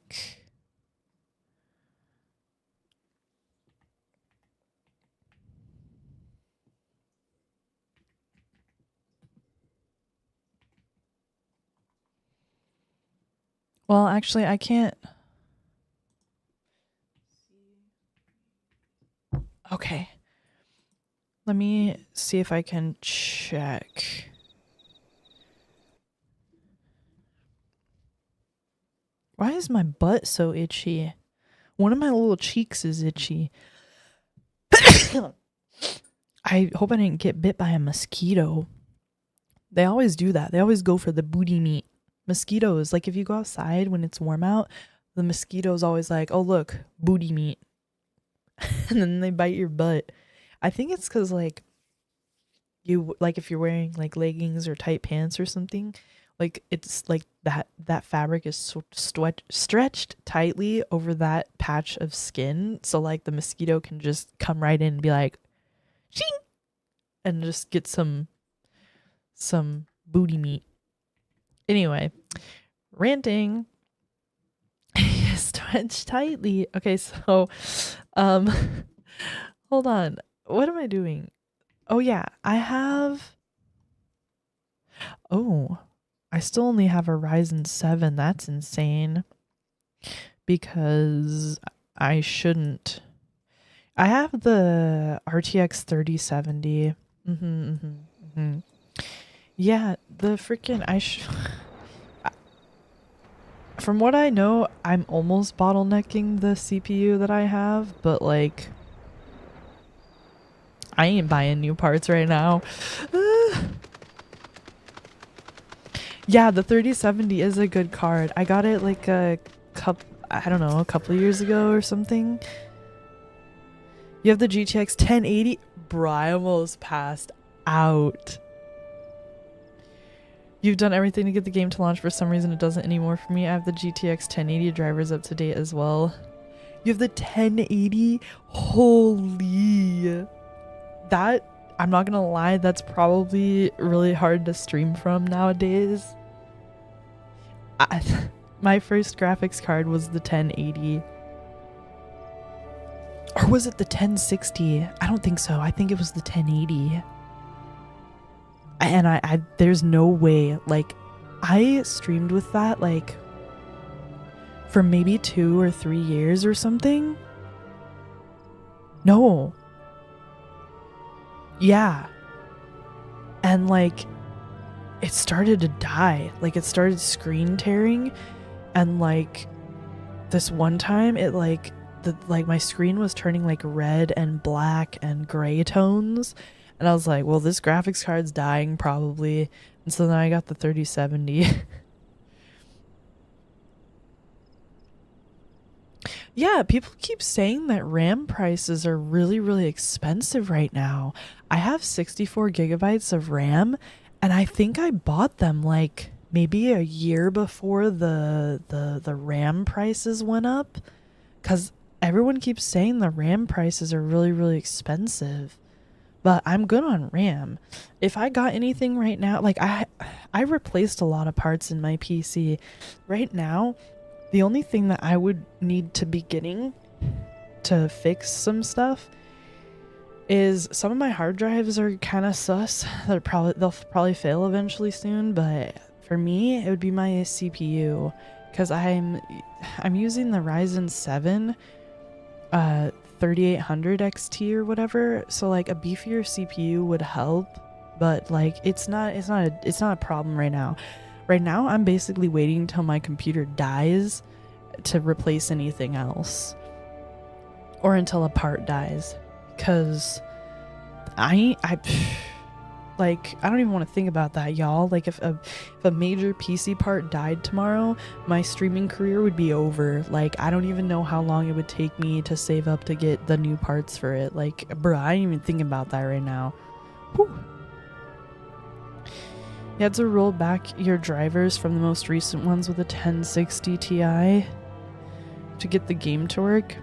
Well, actually, I can't. Okay. Let me see if I can check. Why is my butt so itchy? One of my little cheeks is itchy. I hope I didn't get bit by a mosquito. They always do that. They always go for the booty meat. Mosquitoes, if you go outside when it's warm out, the mosquito's always oh look, booty meat. And then they bite your butt. I think it's because you if you're wearing leggings or tight pants or something, it's that fabric is stretched tightly over that patch of skin, so the mosquito can just come right in and be shing, and just get some booty meat. Anyway, ranting. Stretched tightly. Okay, so hold on. What am I doing? Oh yeah, I still only have a Ryzen 7. That's insane. Because I shouldn't. I have the RTX 3070. Yeah, the freaking from what I know, I'm almost bottlenecking the CPU that I have, but I ain't buying new parts right now. Yeah, the 3070 is a good card. I got it like a couple of years ago or something. You have the GTX 1080? Bro, I almost passed out. You've done everything to get the game to launch. For some reason, it doesn't anymore for me. I have the GTX 1080 drivers up to date as well. You have the 1080? Holy. That, I'm not gonna lie, that's probably really hard to stream from nowadays. My first graphics card was the 1080. Or was it the 1060? I don't think so. I think it was the 1080. And I there's no way, like, I streamed with that like for maybe 2 or 3 years or something. No. Yeah. And like it started to die. Like it started screen tearing, and like this one time it like my screen was turning like red and black and gray tones, and I was like, well, this graphics card's dying probably. And so then I got the 3070. Yeah, people keep saying that RAM prices are really, really expensive right now. I have 64 gigabytes of RAM, and I think I bought them like maybe a year before the RAM prices went up, because everyone keeps saying the RAM prices are really, really expensive. But I'm good on RAM. If I got anything right now, like I replaced a lot of parts in my PC. Right now, the only thing that I would need to be getting to fix some stuff is some of my hard drives are kind of sus. They'll probably fail eventually soon, but for me, it would be my CPU, because I'm using the Ryzen 7 3800 XT or whatever, so like a beefier CPU would help, but like it's not a problem right now. Right now, I'm basically waiting until my computer dies to replace anything else, or until a part dies, because I like, I don't even want to think about that, y'all. Like if a major PC part died tomorrow, my streaming career would be over. Like I don't even know how long it would take me to save up to get the new parts for it. Like, bro, I ain't even thinking about that right now. Whew. You had to roll back your drivers from the most recent ones with a 1060 Ti to get the game to work.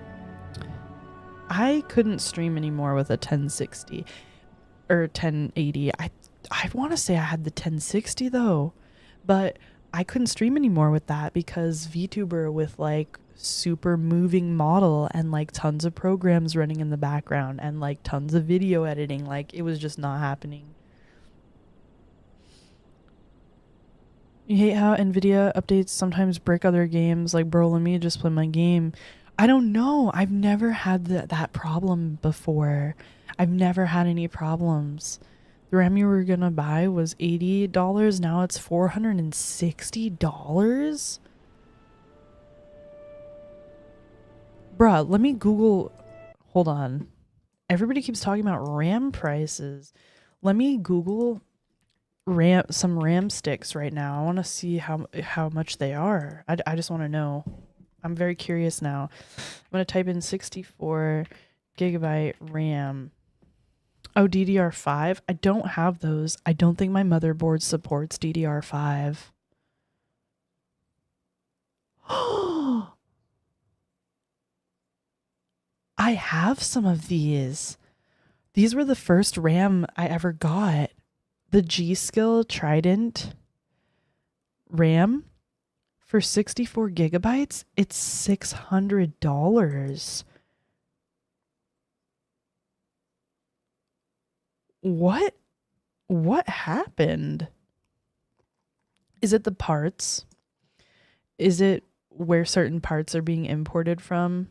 I couldn't stream anymore with a 1060 or 1080. I want to say I had the 1060 though, but I couldn't stream anymore with that because VTuber with like super moving model and like tons of programs running in the background and like tons of video editing, like it was just not happening. You hate how Nvidia updates sometimes break other games. Like, bro, let me just play my game. I don't know. I've never had that problem before. I've never had any problems. The RAM you were gonna buy was $80. Now it's $460? Bruh, let me Google. Hold on. Everybody keeps talking about RAM prices. Let me Google some RAM sticks right now. I want to see how much they are. I just want to know. I'm very curious now. I'm going to type in 64 gigabyte RAM. Oh, DDR5. I don't have those. I don't think my motherboard supports DDR5. I have some of these. These were the first RAM I ever got. The G-Skill Trident RAM for 64 gigabytes, it's $600. What happened? Is it the parts? Is it where certain parts are being imported from?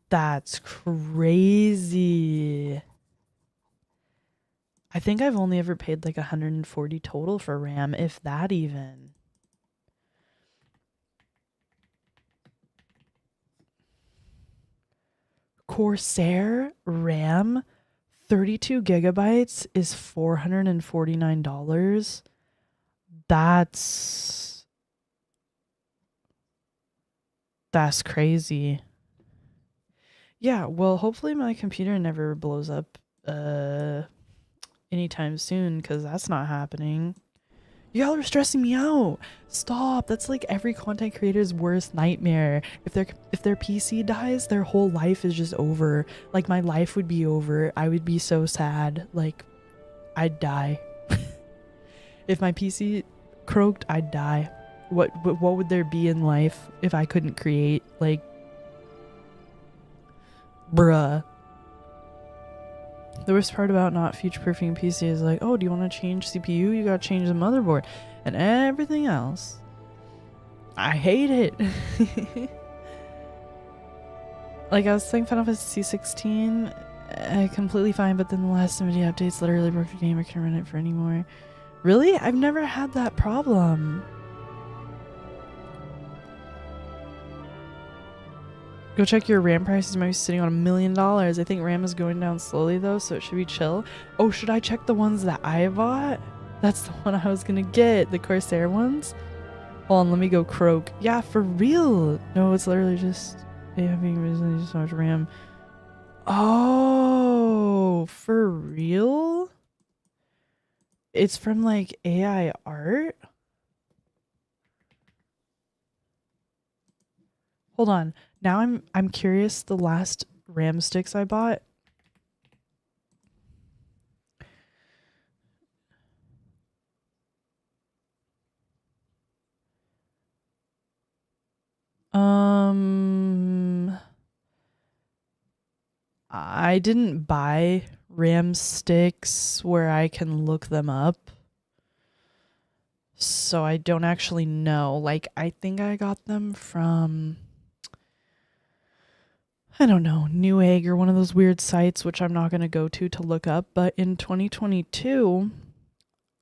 That's crazy. I think I've only ever paid like 140 total for RAM, if that even. Corsair RAM 32 gigabytes is $449. That's crazy. Yeah, well, hopefully my computer never blows up anytime soon, because that's not happening. Y'all are stressing me out. Stop. That's like every content creator's worst nightmare. If their PC dies, their whole life is just over. Like, my life would be over. I would be so sad. Like, I'd die. If my PC croaked, I'd die. What would there be in life if I couldn't create? Like, bruh. The worst part about not future-proofing PC is like, oh, do you want to change CPU? You gotta change the motherboard and everything else. I hate it. Like, I was saying, Final Fantasy 16, completely fine, but then the last NVIDIA updates literally broke the game. I can't run it for anymore. Really? I've never had that problem. Go check your RAM prices. You might be sitting on $1 million. I think RAM is going down slowly though, so it should be chill. Oh, should I check the ones that I bought? That's the one I was gonna get, the Corsair ones. Hold on, let me go croak. Yeah, for real. No, it's literally just having recently so much RAM. Oh, for real? It's from like AI art? Hold on. Now I'm curious, the last RAM sticks I bought. I didn't buy RAM sticks where I can look them up. So I don't actually know. Like, I think I got them from, I don't know, Newegg or one of those weird sites, which I'm not going to go to look up. But in 2022,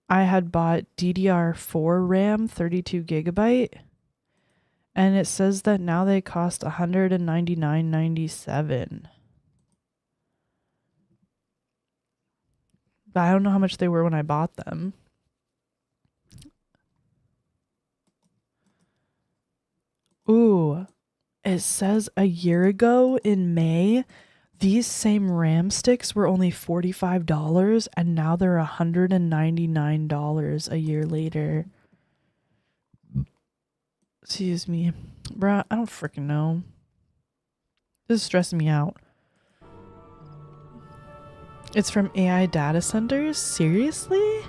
I had bought DDR4 RAM, 32 gigabyte. And it says that now they cost $199.97. But I don't know how much they were when I bought them. Ooh, it says a year ago in May, these same RAM sticks were only $45 and now they're $199 a year later. Excuse me. Bruh, I don't freaking know. This is stressing me out. It's from AI data centers? Seriously?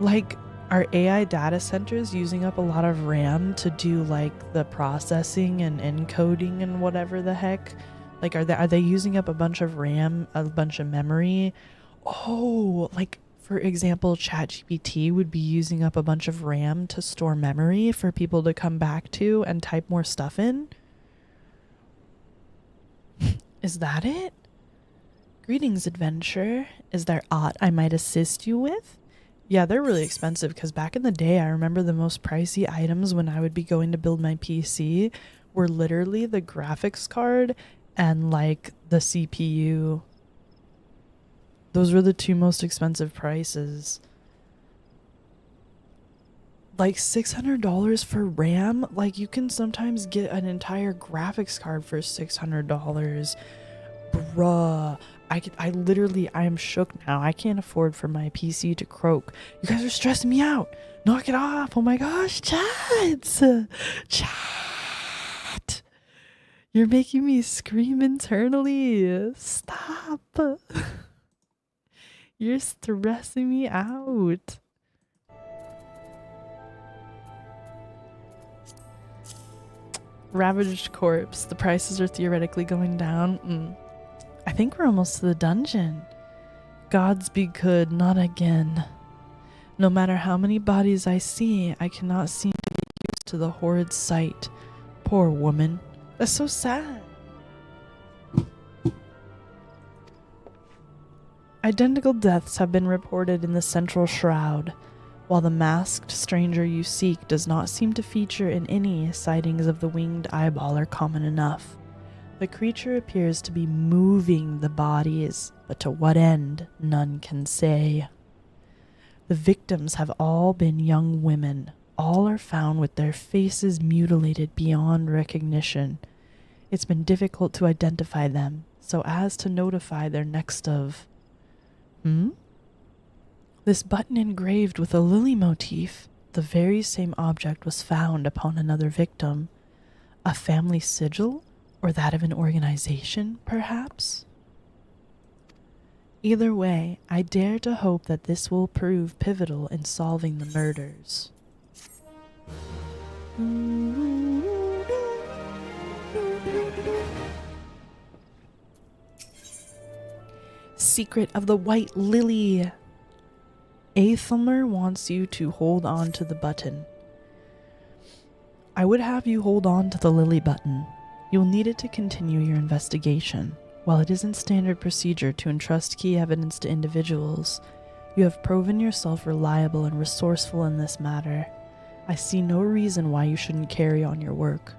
Like, are AI data centers using up a lot of RAM to do like the processing and encoding and whatever the heck? Like, are they using up a bunch of RAM, a bunch of memory? Oh, like, for example, ChatGPT would be using up a bunch of RAM to store memory for people to come back to and type more stuff in? Is that it? Greetings, adventure. Is there aught I might assist you with? Yeah, they're really expensive because back in the day, I remember the most pricey items when I would be going to build my PC were literally the graphics card and like the CPU. Those were the two most expensive prices. Like $600 for RAM? Like, you can sometimes get an entire graphics card for $600. Bruh. I literally, I am shook now. I can't afford for my PC to croak. You guys are stressing me out. Knock it off. Oh my gosh, chat. Chat. You're making me scream internally. Stop. You're stressing me out. Ravaged corpse. The prices are theoretically going down. I think we're almost to the dungeon. Gods be good, not again. No matter how many bodies I see, I cannot seem to get used to the horrid sight. Poor woman. That's so sad. Identical deaths have been reported in the central shroud, while the masked stranger you seek does not seem to feature in any sightings of the winged eyeball are common enough. The creature appears to be moving the bodies, but to what end, none can say. The victims have all been young women. All are found with their faces mutilated beyond recognition. It's been difficult to identify them, so as to notify their next of... This button engraved with a lily motif. The very same object was found upon another victim. A family sigil? Or that of an organization, perhaps? Either way, I dare to hope that this will prove pivotal in solving the murders. Secret of the White Lily. Aethelmer wants you to hold on to the button. I would have you hold on to the lily button. You'll need it to continue your investigation. While it isn't standard procedure to entrust key evidence to individuals, you have proven yourself reliable and resourceful in this matter. I see no reason why you shouldn't carry on your work.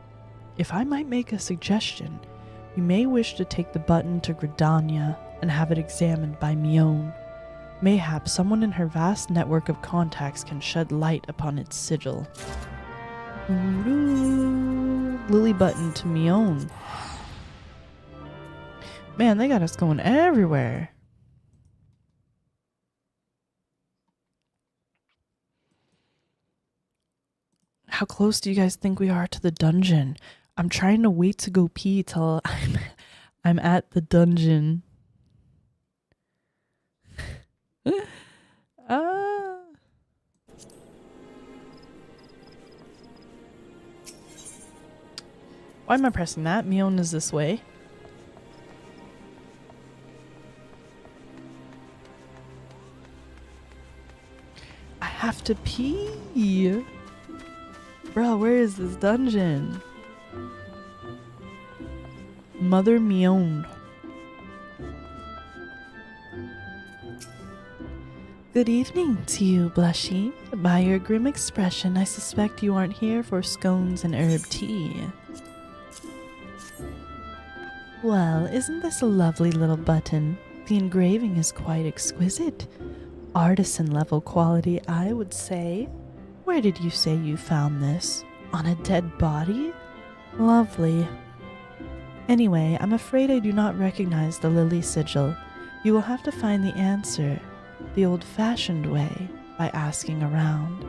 If I might make a suggestion, you may wish to take the button to Gridania and have it examined by Mion. Mayhap someone in her vast network of contacts can shed light upon its sigil. Ooh, lily button to Mion. Man, they got us going everywhere. How close do you guys think we are to the dungeon? I'm trying to wait to go pee till I'm at the dungeon. Why am I pressing that? Mion is this way. I have to pee. Bro, where is this dungeon? Mother Mion. Good evening to you, Blushie. By your grim expression, I suspect you aren't here for scones and herb tea. Well, isn't this a lovely little button? The engraving is quite exquisite. Artisan level quality, I would say. Where did you say you found this? On a dead body? Lovely. Anyway, I'm afraid I do not recognize the lily sigil. You will have to find the answer the old-fashioned way by asking around.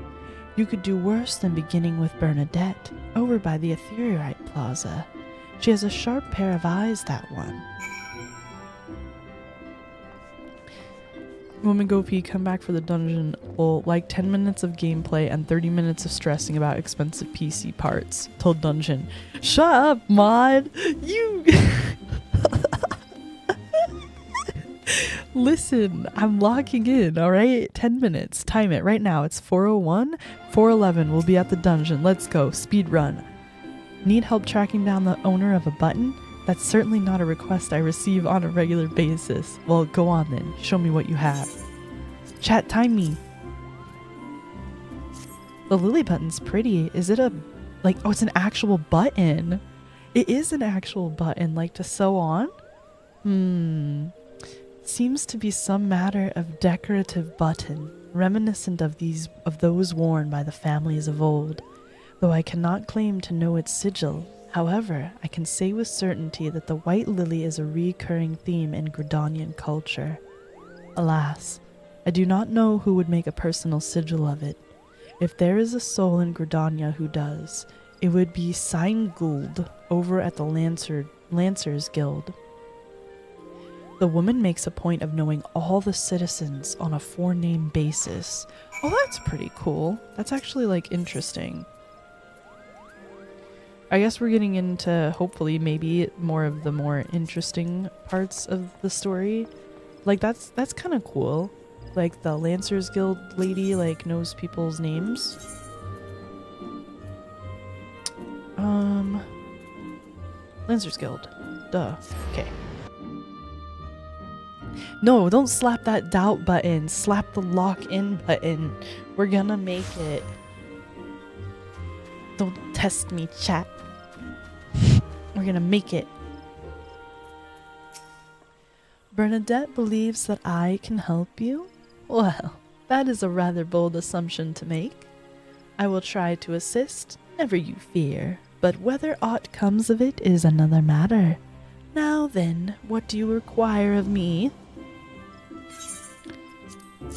You could do worse than beginning with Bernadette, over by the Etherealite Plaza. She has a sharp pair of eyes, that one. When we go pee, come back for the dungeon. Well, like 10 minutes of gameplay and 30 minutes of stressing about expensive PC parts. Till dungeon. Shut up, mod! You... Listen, I'm locking in, alright? 10 minutes. Time it right now. It's 4:01. 4:11. We'll be at the dungeon. Let's go. Speed run. Need help tracking down the owner of a button? That's certainly not a request I receive on a regular basis. Well, go on then. Show me what you have. Chat, time me. The lily button's pretty. Is it a... like, oh, it's an actual button. It is an actual button, like to sew on? Seems to be some matter of decorative button, reminiscent of those worn by the families of old. Though I cannot claim to know its sigil, however, I can say with certainty that the white lily is a recurring theme in Gridanian culture. Alas, I do not know who would make a personal sigil of it. If there is a soul in Gridania who does, it would be Seinguld over at the Lancers Guild. The woman makes a point of knowing all the citizens on a four-name basis. Oh, that's pretty cool. That's actually, like, interesting. I guess we're getting into, hopefully, maybe more of the more interesting parts of the story. Like, that's kind of cool. Like, the Lancers Guild lady, like, knows people's names. Lancers Guild. Duh. Okay. No, don't slap that doubt button. Slap the lock in button. We're gonna make it. Don't test me, chat. We're gonna make it. Bernadette believes that I can help you? Well, that is a rather bold assumption to make. I will try to assist, never you fear, but whether aught comes of it is another matter. Now then, what do you require of me?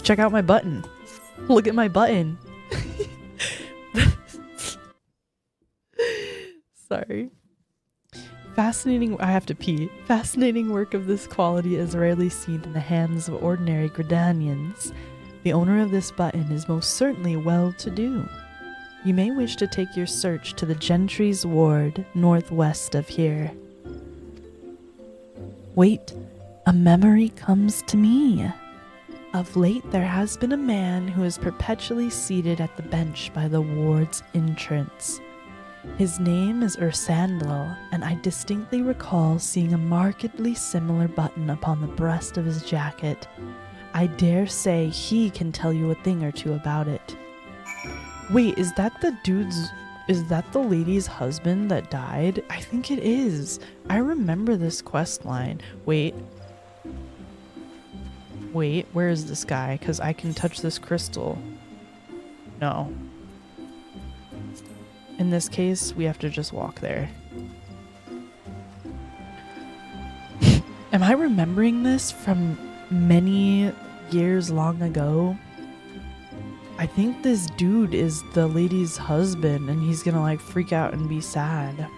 Check out my button. Look at my button. Sorry. Fascinating, I have to pee. Fascinating work of this quality is rarely seen in the hands of ordinary Gridanians. The owner of this button is most certainly well-to-do. You may wish to take your search to the Gentry's Ward, northwest of here. Wait, a memory comes to me. Of late there has been a man who is perpetually seated at the bench by the ward's entrance. His name is Ursandal, and I distinctly recall seeing a markedly similar button upon the breast of his jacket. I dare say he can tell you a thing or two about it. Wait, is that the lady's husband that died? I think it is. I remember this quest line. Wait, where is this guy? Because I can touch this crystal. No. In this case, we have to just walk there. Am I remembering this from many years long ago? I think this dude is the lady's husband and he's gonna like freak out and be sad.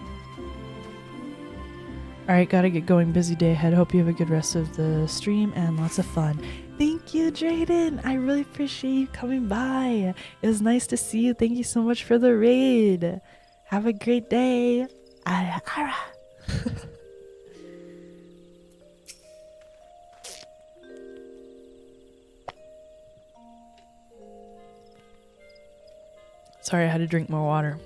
Alright, gotta get going. Busy day ahead. Hope you have a good rest of the stream and lots of fun. Thank you, Drayden. I really appreciate you coming by. It was nice to see you. Thank you so much for the raid. Have a great day. Ara, ara. Sorry, I had to drink more water.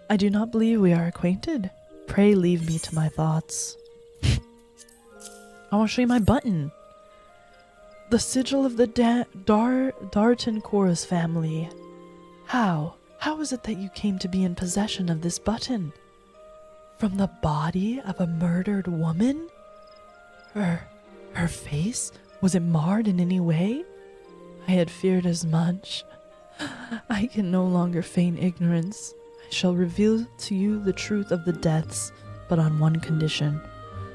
I do not believe we are acquainted. Pray leave me to my thoughts. I want to show you my button. The sigil of the Dartoncore's family. How is it that you came to be in possession of this button? From the body of a murdered woman? Her face? Was it marred in any way? I had feared as much. I can no longer feign ignorance. I shall reveal to you the truth of the deaths, but on one condition.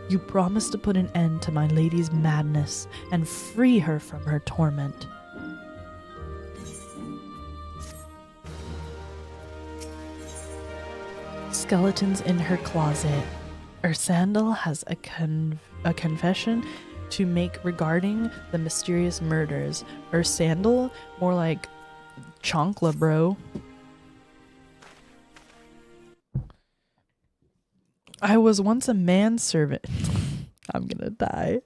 You promise to put an end to my lady's madness and free her from her torment. Skeletons in her closet. Ursandal has a confession to make regarding the mysterious murders. Ursandal, more like Chonkla, bro. I was once a manservant. I'm gonna die.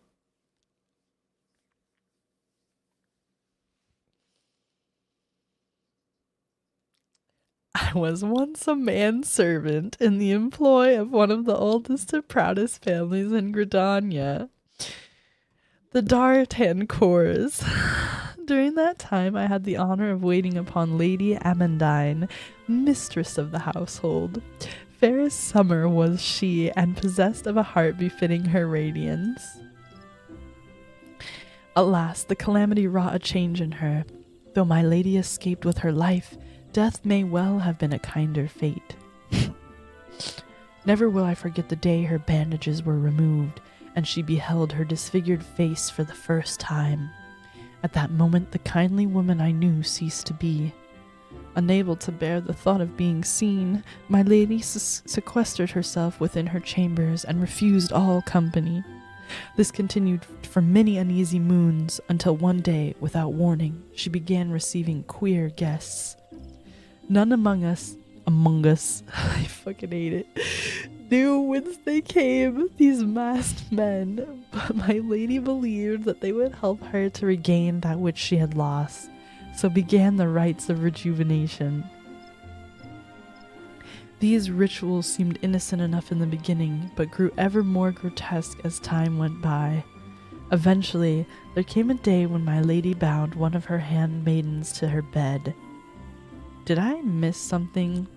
I was once a manservant in the employ of one of the oldest and proudest families in Gridania, the Dartoncours. During that time, I had the honor of waiting upon Lady Amandine, mistress of the household. Fair as summer was she, and possessed of a heart befitting her radiance. Alas, the calamity wrought a change in her. Though my lady escaped with her life, death may well have been a kinder fate. Never will I forget the day her bandages were removed, and she beheld her disfigured face for the first time. At that moment, the kindly woman I knew ceased to be. Unable to bear the thought of being seen, my lady sequestered herself within her chambers and refused all company. This continued for many uneasy moons, until one day, without warning, she began receiving queer guests. None among us, I fucking hate it, knew whence they came, these masked men, but my lady believed that they would help her to regain that which she had lost. So began the rites of rejuvenation. These rituals seemed innocent enough in the beginning, but grew ever more grotesque as time went by. Eventually, there came a day when my lady bound one of her handmaidens to her bed. Did I miss something?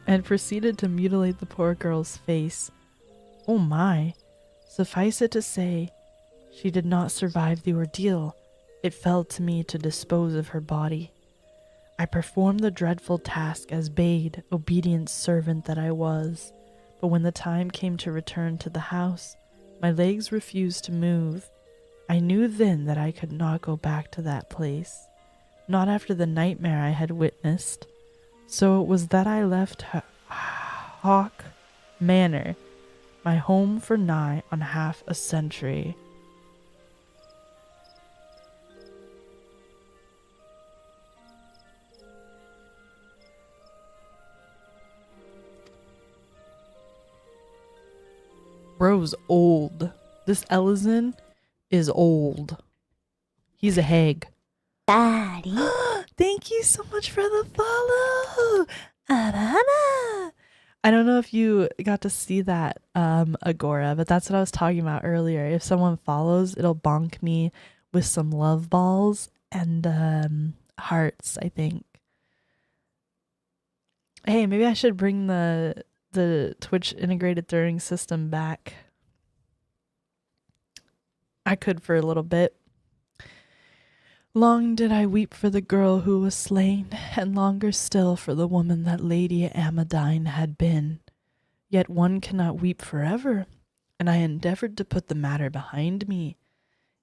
And proceeded to mutilate the poor girl's face, Oh my. Suffice it to say, she did not survive the ordeal. It fell to me to dispose of her body. I performed the dreadful task as bade, obedient servant that I was. But when the time came to return to the house, my legs refused to move. I knew then that I could not go back to that place, not after the nightmare I had witnessed. So it was that I left Hawk Manor, my home for nigh on half a century. Bro's old. This Ellison is old. He's a hag. Daddy. Thank you so much for the follow. Arana. I don't know if you got to see that, Agora, but that's what I was talking about earlier. If someone follows, it'll bonk me with some love balls and hearts, I think. Hey, maybe I should bring the Twitch integrated throwing system back. I could for a little bit. Long did I weep for the girl who was slain, and longer still for the woman that Lady Amadine had been. Yet one cannot weep forever, and I endeavored to put the matter behind me.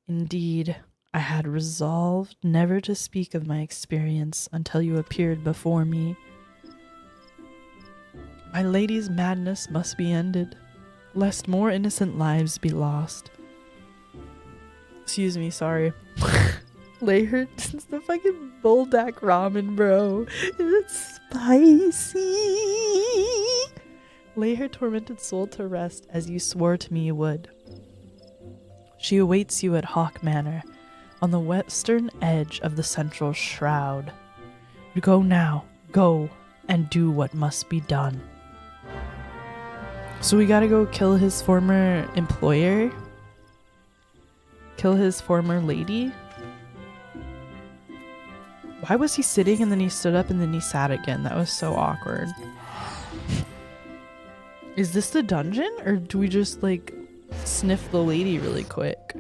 Indeed, I had resolved never to speak of my experience until you appeared before me. My lady's madness must be ended, lest more innocent lives be lost. Excuse me, sorry. Lay her, it's the fucking Buldak ramen, bro. It's spicy. Lay her tormented soul to rest as you swore to me you would. She awaits you at Hawk Manor, on the western edge of the central shroud. Go now, go, and do what must be done. So we gotta go kill his former employer? Kill his former lady? Why was he sitting and then he stood up and then he sat again? That was so awkward. Is this the dungeon? Or do we just like sniff the lady really quick?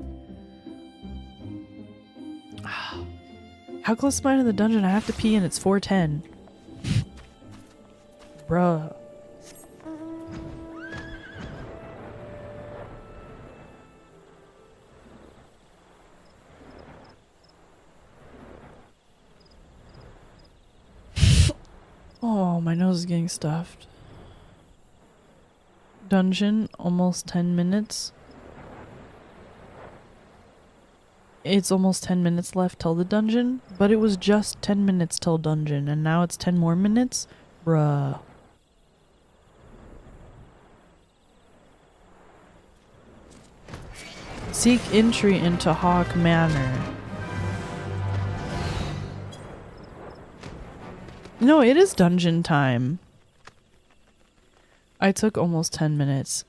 How close am I to the dungeon? I have to pee and it's 4:10. Bruh. Oh, my nose is getting stuffed. Dungeon, almost 10 minutes. It's almost 10 minutes left till the dungeon, but it was just 10 minutes till dungeon, and now it's 10 more minutes? Bruh. Seek entry into Hawk Manor. No, it is dungeon time. I took almost 10 minutes.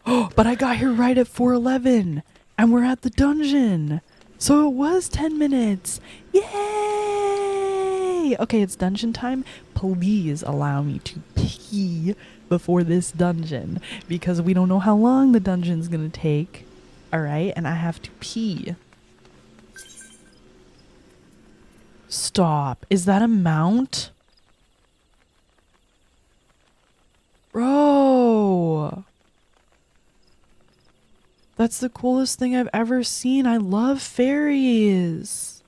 Oh, but I got here right at 4:11 and we're at the dungeon. So it was 10 minutes. Yay! Okay, it's dungeon time. Please allow me to pee before this dungeon because we don't know how long the dungeon's gonna take. All right, and I have to pee. Stop. Is that a mount? Bro, that's the coolest thing I've ever seen. I love fairies.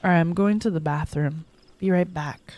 All right, I'm going to the bathroom. Be right back.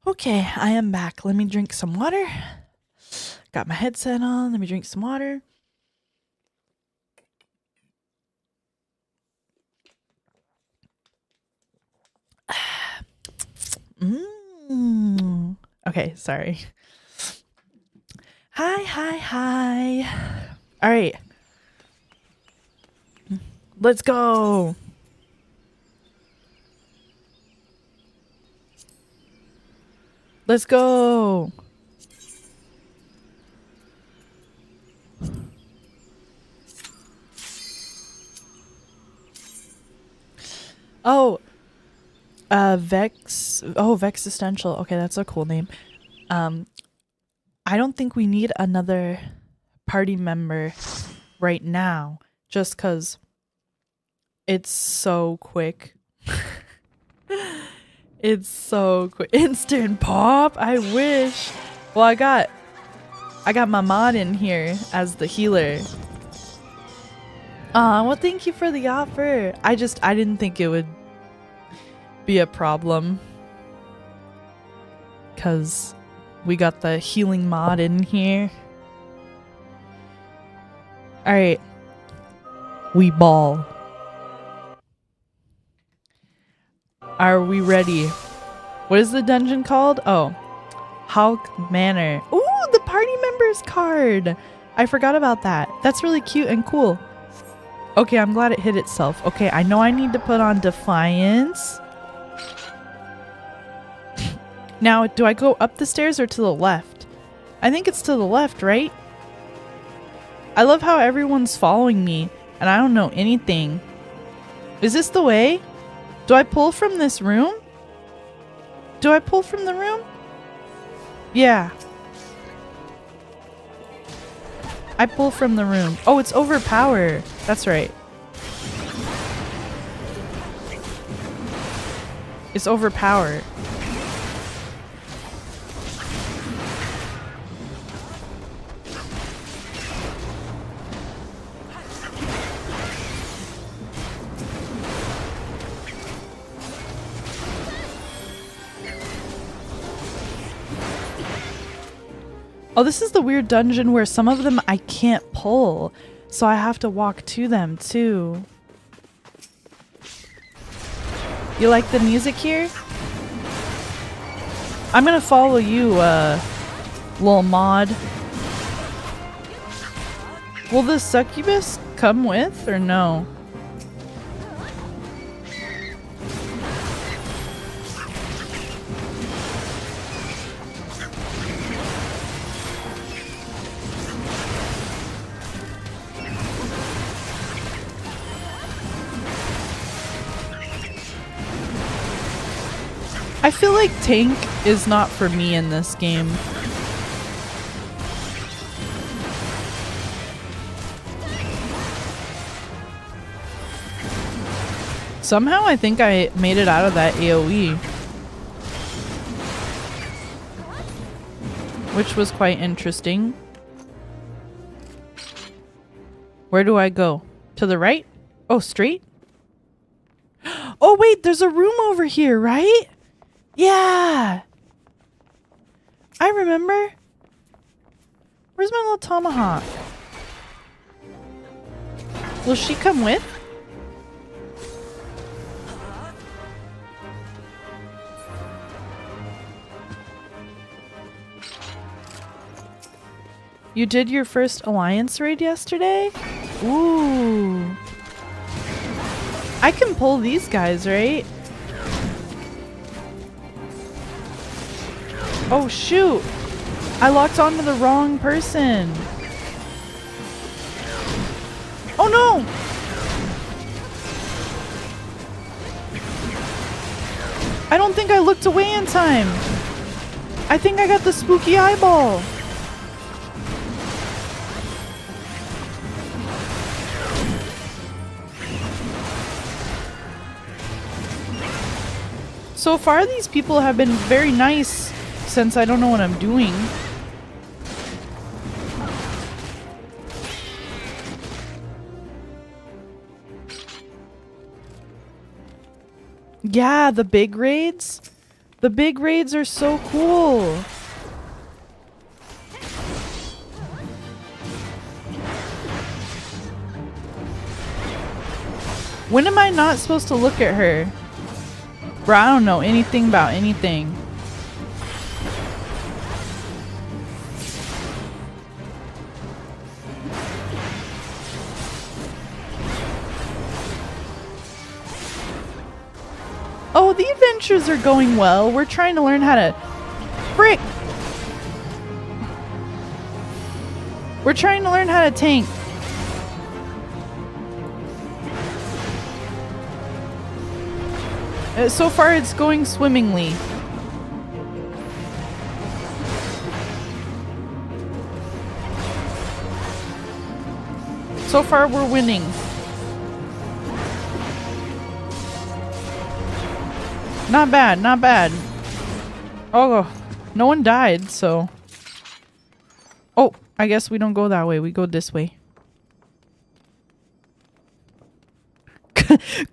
Okay, I am back. Let me drink some water. Got my headset on. Let me drink some water. Okay, sorry. Hi. All right. Let's go. Let's go. Oh, Vex. Oh, Vexistential. Okay, that's a cool name. I don't think we need another party member right now, just because it's so quick. It's so quick. Instant pop. I wish. Well, I got my mod in here as the healer. Well, thank you for the offer. I didn't think it would be a problem, because we got the healing mod in here. All right. We ball. Are we ready? What is the dungeon called? Oh, Hulk Manor. Ooh, the party members card. I forgot about that. That's really cute and cool. Okay, I'm glad it hit itself. Okay, I know I need to put on Defiance. Now, do I go up the stairs or to the left? I think it's to the left, right? I love how everyone's following me and I don't know anything. Is this the way? Do I pull from this room? Do I pull from the room? Yeah. I pull from the room. Oh, it's overpower. That's right. It's overpowered. Oh, this is the weird dungeon where some of them I can't pull, so I have to walk to them too. You like the music here? I'm gonna follow you, little mod. Will the succubus come with or no? I feel like tank is not for me in this game. Somehow I think I made it out of that AoE, which was quite interesting. Where do I go? To the right? Oh, straight? Oh wait, there's a room over here, right? Yeah! I remember. Where's my little tomahawk? Will she come with? You did your first alliance raid yesterday? Ooh. I can pull these guys, right? Oh shoot! I locked onto the wrong person. Oh no! I don't think I looked away in time. I think I got the spooky eyeball. So far, these people have been very nice since I don't know what I'm doing. Yeah, the big raids. The big raids are so cool. When am I not supposed to look at her? Bro, I don't know anything about anything. Oh, the adventures are going well. We're trying to learn how to... Frick! We're trying to learn how to tank. So far, it's going swimmingly. So far, we're winning. Not bad, not bad. Oh, no one died, so... Oh, I guess we don't go that way. We go this way.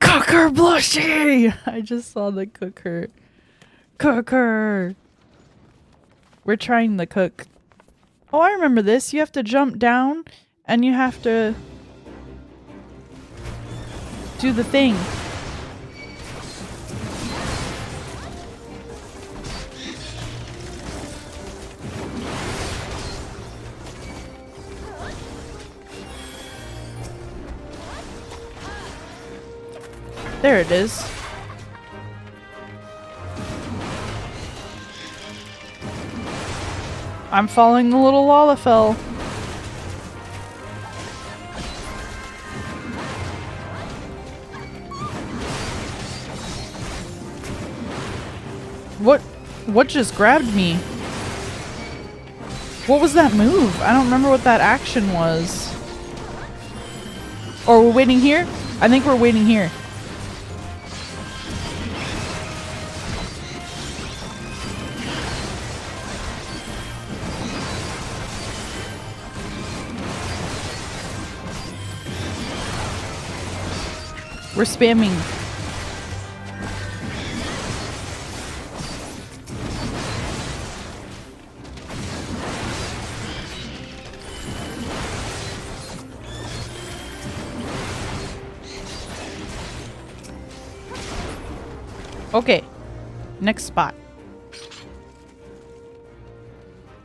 Cook her, Blushie! I just saw the cook her. Cook her! We're trying the cook. Oh, I remember this. You have to jump down and you have to do the thing. There it is. I'm following the little Lalafell. What just grabbed me? What was that move? I don't remember what that action was. Or we're waiting here? I think we're waiting here. We're spamming. Okay, next spot.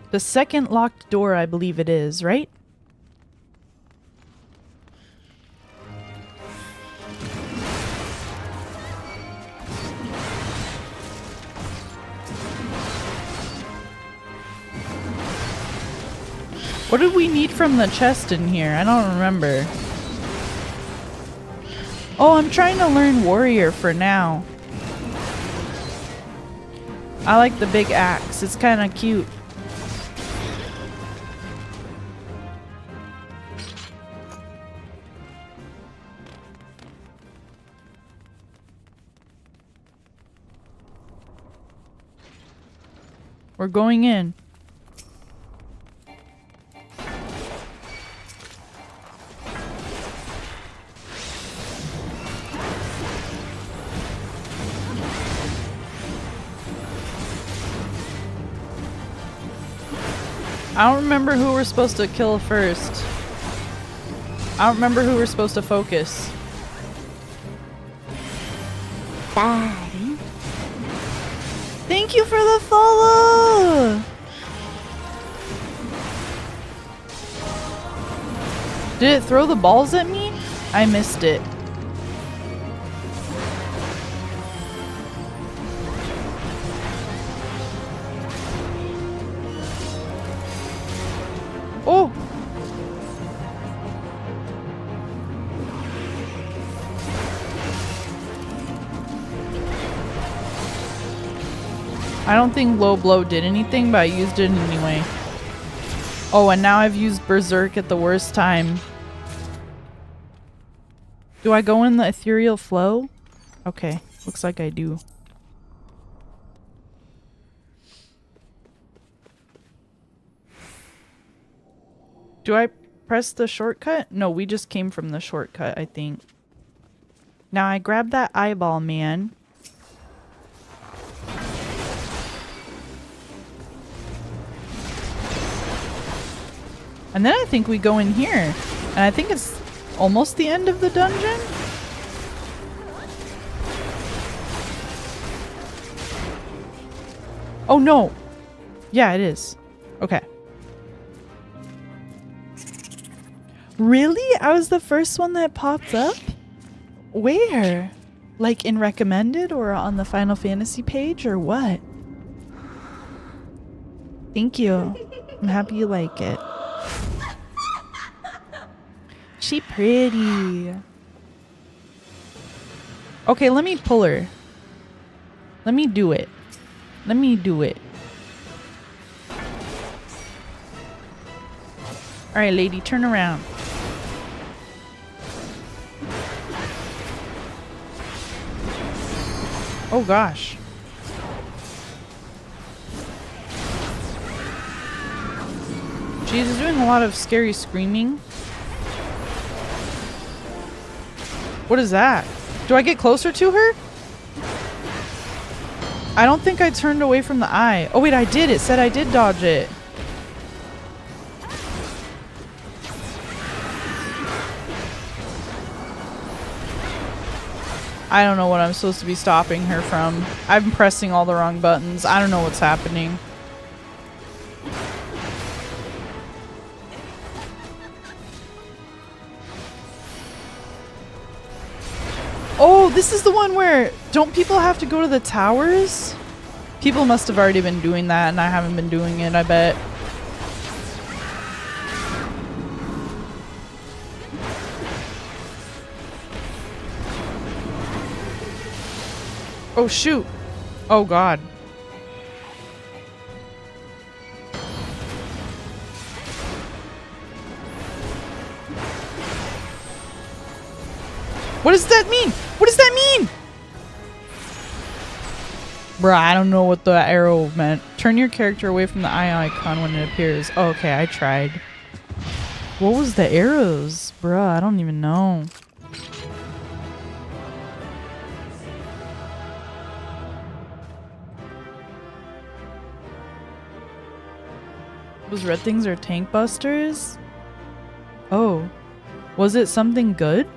The second locked door, I believe it is, right? What did we need from the chest in here? I don't remember. Oh, I'm trying to learn warrior for now. I like the big axe. It's kind of cute. We're going in. I don't remember who we're supposed to kill first. I don't remember who we're supposed to focus. Daddy. Thank you for the follow! Did it throw the balls at me? I missed it. Oh! I don't think low blow did anything, but I used it anyway. Oh, and now I've used Berserk at the worst time. Do I go in the ethereal flow? Okay, looks like I do. Do I press the shortcut? No, we just came from the shortcut, I think. Now I grab that eyeball, man. And then I think we go in here. And I think it's almost the end of the dungeon. Oh no! Yeah, it is. Okay. Really? I was the first one that popped up? Where? Like in recommended or on the Final Fantasy page or what? Thank you. I'm happy you like it. She pretty. Okay, let me pull her. Let me do it. Let me do it. Alright, lady, turn around. Oh gosh. She's doing a lot of scary screaming. What is that? Do I get closer to her? I don't think I turned away from the eye. Oh wait, I did. It said I did dodge it. I don't know what I'm supposed to be stopping her from. I'm pressing all the wrong buttons. I don't know what's happening. Oh, this is the one where don't people have to go to the towers? People must have already been doing that and I haven't been doing it, I bet. Oh shoot. Oh god. What does that mean? What does that mean? Bruh, I don't know what the arrow meant. Turn your character away from the eye icon when it appears. Oh, okay, I tried. What was the arrows? Bruh, I don't even know. Those red things are tank busters? Oh. Was it something good?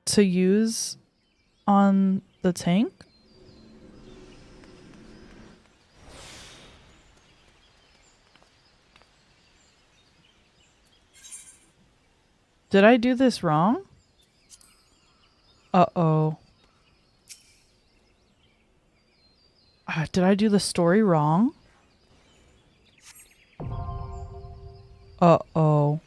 To use on the tank? Did I do this wrong? Uh-oh. Did I do the story wrong? Uh-oh.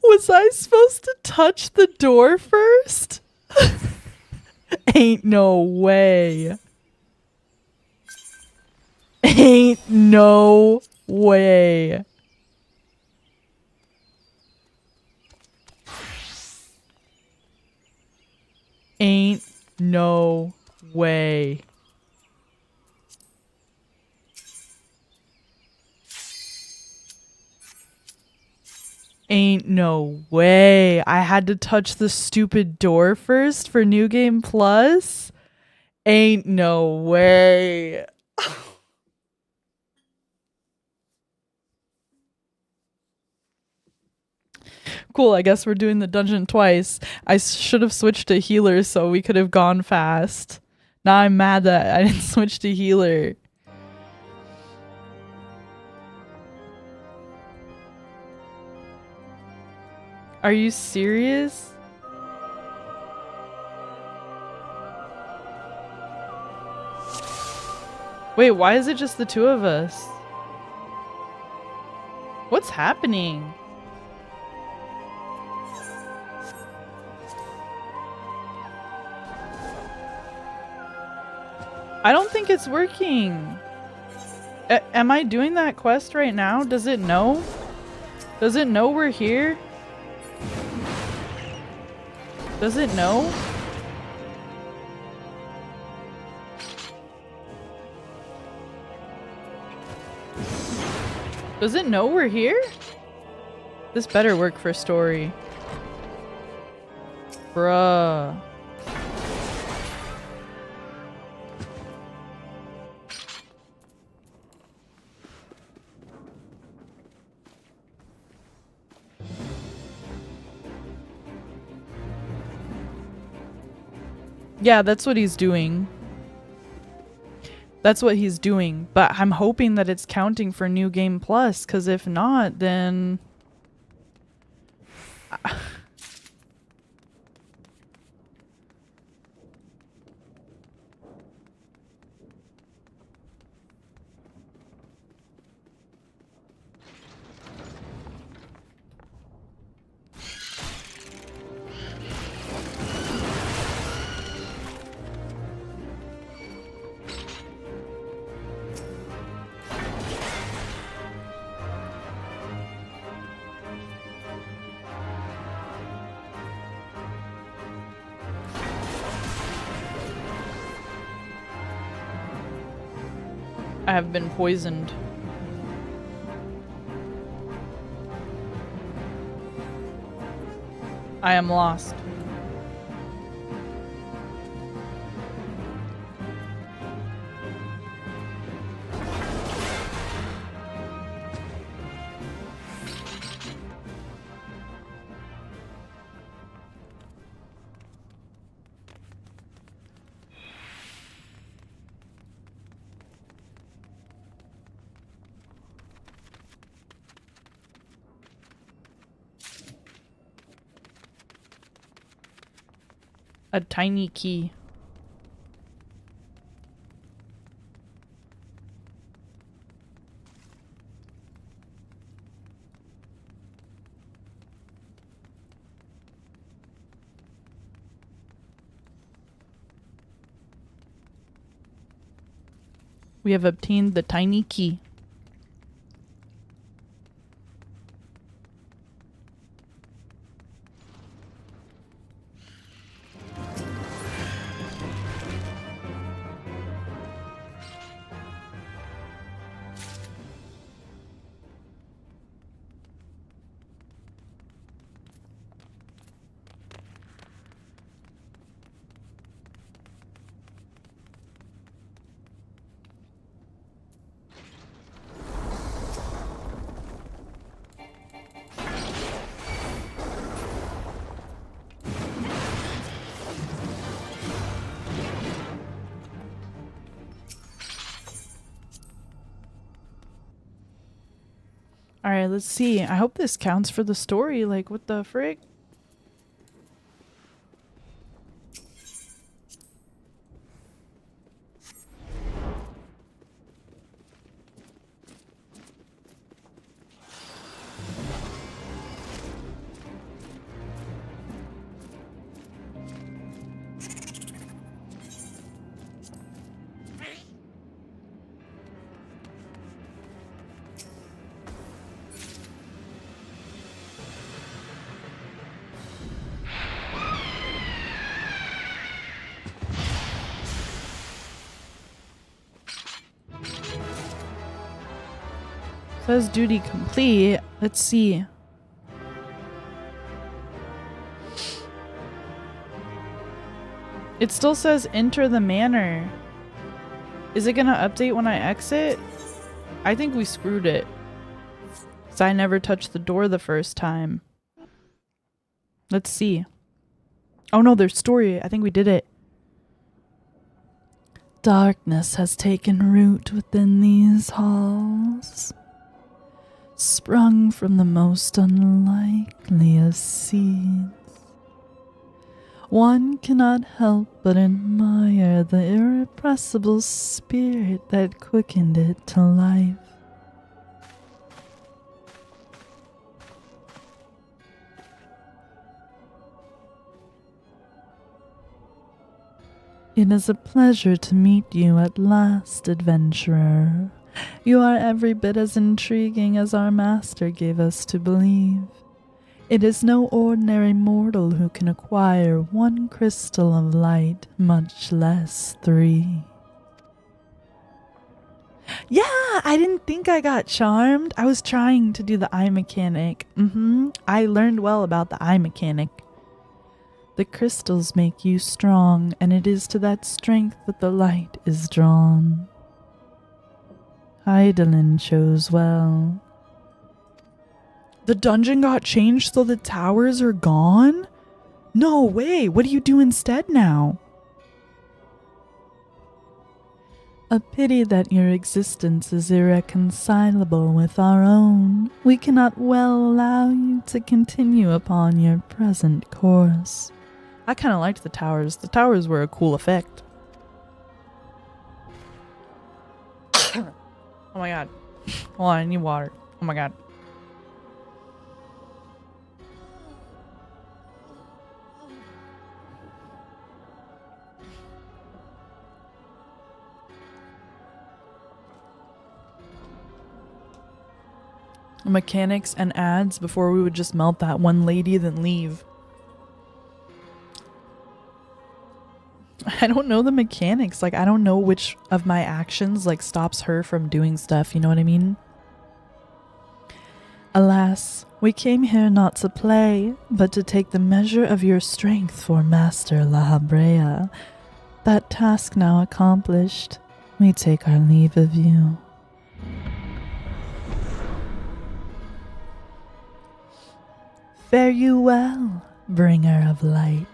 Was I supposed to touch the door first? Ain't no way. Ain't no way. Ain't no way. Ain't no way. I had to touch the stupid door first for New Game Plus? Ain't no way. Cool, I guess we're doing the dungeon twice. I should have switched to healer so we could have gone fast. Now I'm mad that I didn't switch to healer. Are you serious? Wait, why is it just the two of us? What's happening? I don't think it's working. Am I doing that quest right now? Does it know? Does it know we're here? Does it know? Does it know we're here? This better work for story. Bruh. Yeah, that's what he's doing. That's what he's doing. But I'm hoping that it's counting for New Game Plus, because if not, then... I have been poisoned. I am lost. A tiny key. We have obtained the tiny key. Alright, let's see. I hope this counts for the story. Like, what the frick? Says duty complete. Let's see. It still says enter the manor. Is it gonna update when I exit? I think we screwed it. 'Cause I never touched the door the first time. Let's see. Oh no, there's story. I think we did it. Darkness has taken root within these halls, sprung from the most unlikely of seeds. One cannot help but admire the irrepressible spirit that quickened it to life. It is a pleasure to meet you at last, adventurer. You are every bit as intriguing as our master gave us to believe. It is no ordinary mortal who can acquire one crystal of light, much less 3. Yeah, I didn't think I got charmed. I was trying to do the eye mechanic. I learned well about the eye mechanic. The crystals make you strong, and it is to that strength that the light is drawn. Heidelin chose well. The dungeon got changed so the towers are gone? No way! What do you do instead now? A pity that your existence is irreconcilable with our own. We cannot well allow you to continue upon your present course. I kind of liked the towers. The towers were a cool effect. Oh my god. Hold on, I need water. Oh my god. Mechanics and ads before we would just melt that one lady then leave. I don't know the mechanics. Like, I don't know which of my actions like stops her from doing stuff. You know what I mean? Alas, we came here not to play, but to take the measure of your strength for Master La Habrea. That task now accomplished, we take our leave of you. Fare you well, bringer of light.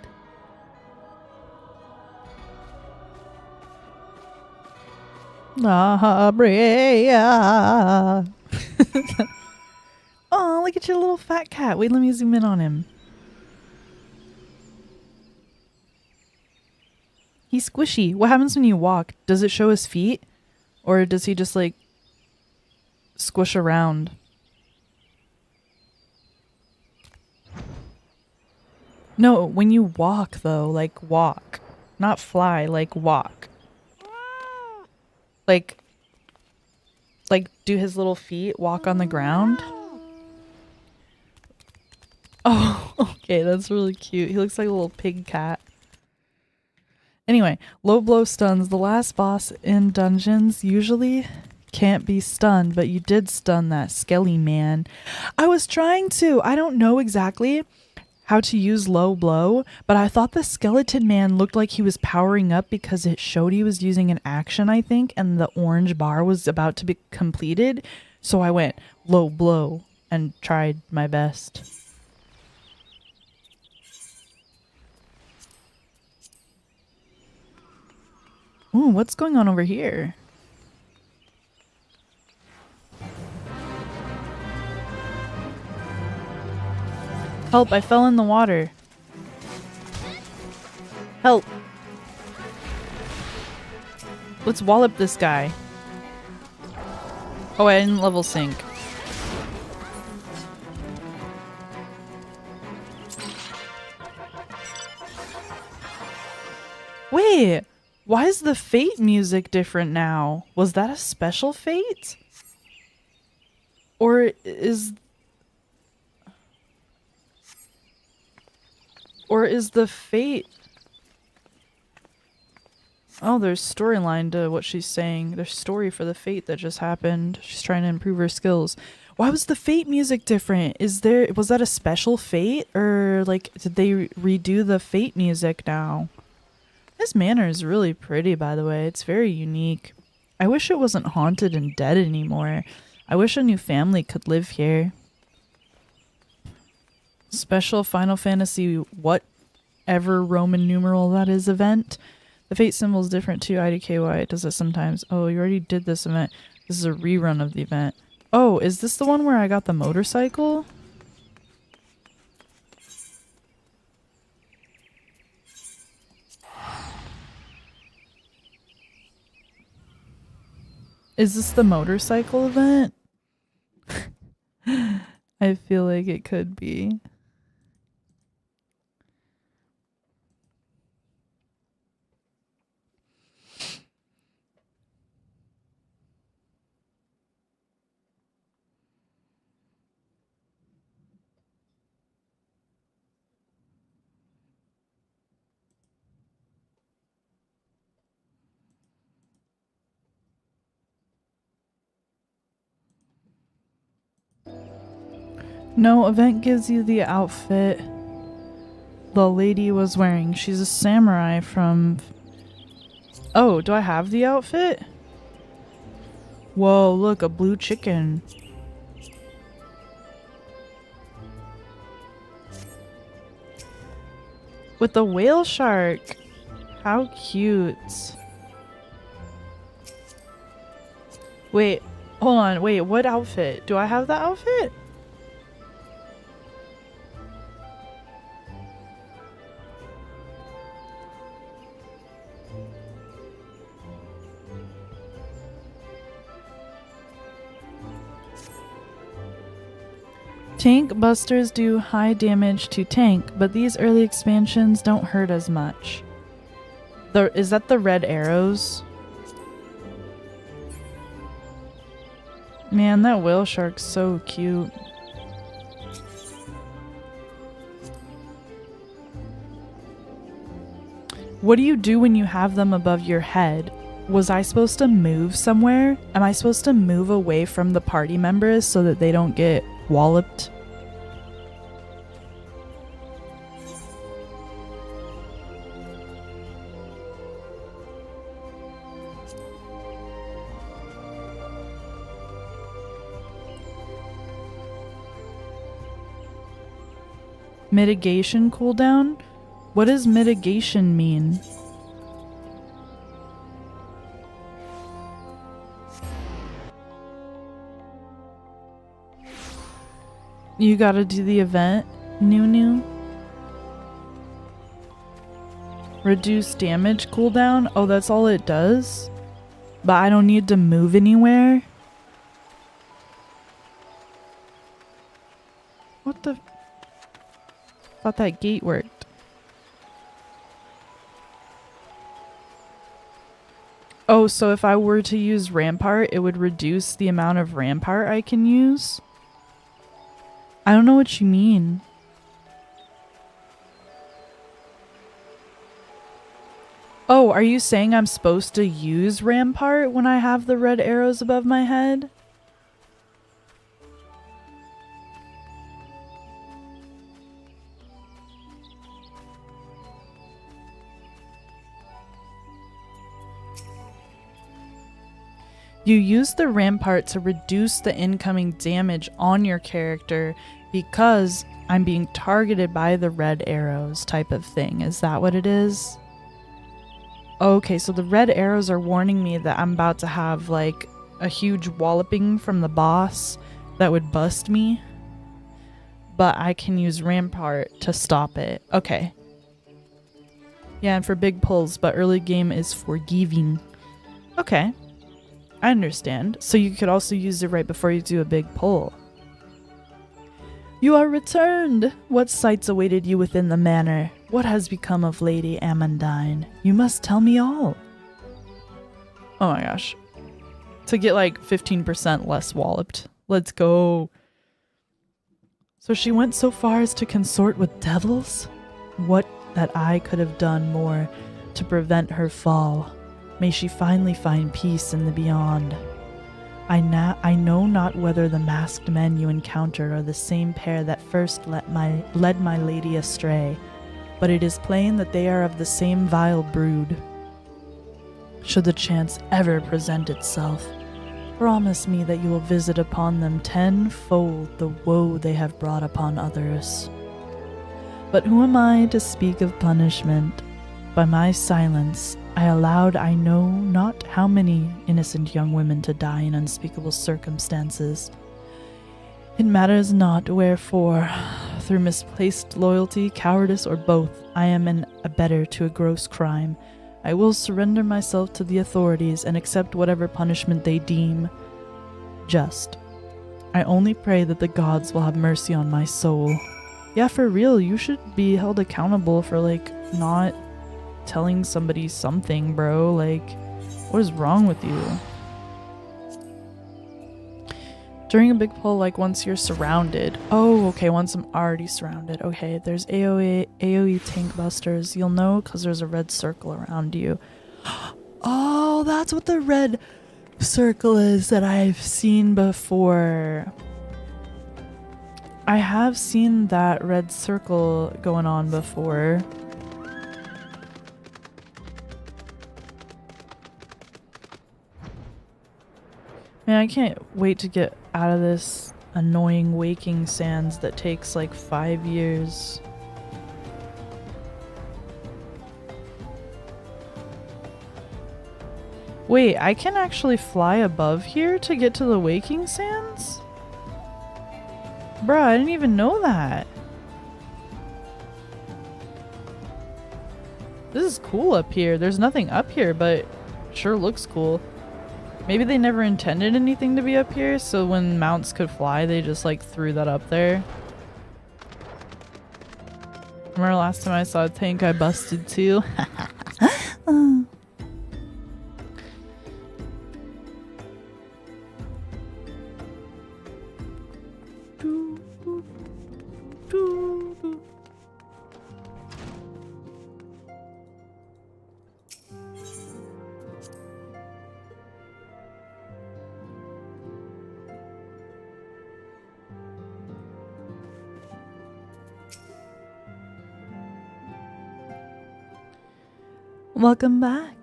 La Habrea. Oh, look at your little fat cat. Wait, let me zoom in on him. He's squishy. What happens when you walk? Does it show his feet? Or does he just like squish around? No, when you walk though, like walk. Not fly, like walk. Like do his little feet walk on the ground? Oh, okay, that's really cute. He looks like a little pig cat. Anyway, low blow stuns. The last boss in dungeons usually can't be stunned, but you did stun that skelly man. I was trying to. I don't know exactly how to use low blow, but I thought the skeleton man looked like he was powering up because it showed he was using an action, I think, and the orange bar was about to be completed. So I went low blow and tried my best. Ooh, what's going on over here? Help, I fell in the water. Help. Let's wallop this guy. Oh, I didn't level sync. Wait, why is the Fate music different now? Was that a special Fate? Or is the Fate... Oh, there's storyline to what she's saying. There's story for the Fate that just happened. She's trying to improve her skills. Why was the Fate music different? Was that a special Fate? Or, like, did they redo the Fate music now? This manor is really pretty, by the way. It's very unique. I wish it wasn't haunted and dead anymore. I wish a new family could live here. Special Final Fantasy whatever Roman numeral that is event. The Fate symbol is different too. IDKY, it does it sometimes. Oh, you already did this event. This is a rerun of the event. Oh, is this the one where I got the motorcycle? Is this the motorcycle event? I feel like it could be. No, event gives you the outfit the lady was wearing. She's a samurai from... Oh, do I have the outfit? Whoa, look, a blue chicken. With the whale shark. How cute. Wait, hold on. Wait, what outfit? Do I have that outfit? Tank busters do high damage to tank, but these early expansions don't hurt as much. Is that the red arrows? Man, that whale shark's so cute. What do you do when you have them above your head? Was I supposed to move somewhere? Am I supposed to move away from the party members so that they don't get walloped? Mitigation cooldown? What does mitigation mean? You gotta do the event, Nunu. Reduce damage cooldown? Oh, that's all it does? But I don't need to move anywhere? What the... Thought that gate worked. Oh, so if I were to use Rampart, it would reduce the amount of Rampart I can use? I don't know what you mean. Oh, are you saying I'm supposed to use Rampart when I have the red arrows above my head? You use the Rampart to reduce the incoming damage on your character because I'm being targeted by the red arrows type of thing. Is that what it is? Okay, so the red arrows are warning me that I'm about to have like a huge walloping from the boss that would bust me. But I can use Rampart to stop it. Okay. Yeah, and for big pulls, but early game is forgiving. Okay. I understand. So you could also use it right before you do a big pull. You are returned! What sights awaited you within the manor? What has become of Lady Amandine? You must tell me all. Oh my gosh. To get like 15% less walloped. Let's go. So she went so far as to consort with devils? What that I could have done more to prevent her fall. May she finally find peace in the beyond. I know not whether the masked men you encountered are the same pair that first led my lady astray, but it is plain that they are of the same vile brood. Should the chance ever present itself, promise me that you will visit upon them tenfold the woe they have brought upon others. But who am I to speak of punishment? By my silence, I allowed I know not how many innocent young women to die in unspeakable circumstances. It matters not wherefore, through misplaced loyalty, cowardice, or both, I am an abettor to a gross crime. I will surrender myself to the authorities and accept whatever punishment they deem just. I only pray that the gods will have mercy on my soul. Yeah, for real, you should be held accountable for, like, not telling somebody something, bro. Like, what is wrong with you? During a big pull, like once you're surrounded. Oh, okay, once I'm already surrounded. Okay, there's AoE tank busters. You'll know because there's a red circle around you. Oh, that's what the red circle is that I've seen before. I have seen that red circle going on before. Man, I can't wait to get out of this annoying waking sands that takes like 5 years. Wait, I can actually fly above here to get to the waking sands? Bruh, I didn't even know that. This is cool up here. There's nothing up here, but sure looks cool. Maybe they never intended anything to be up here, so when mounts could fly, they just like threw that up there. Remember last time I saw a tank I busted too? Welcome back.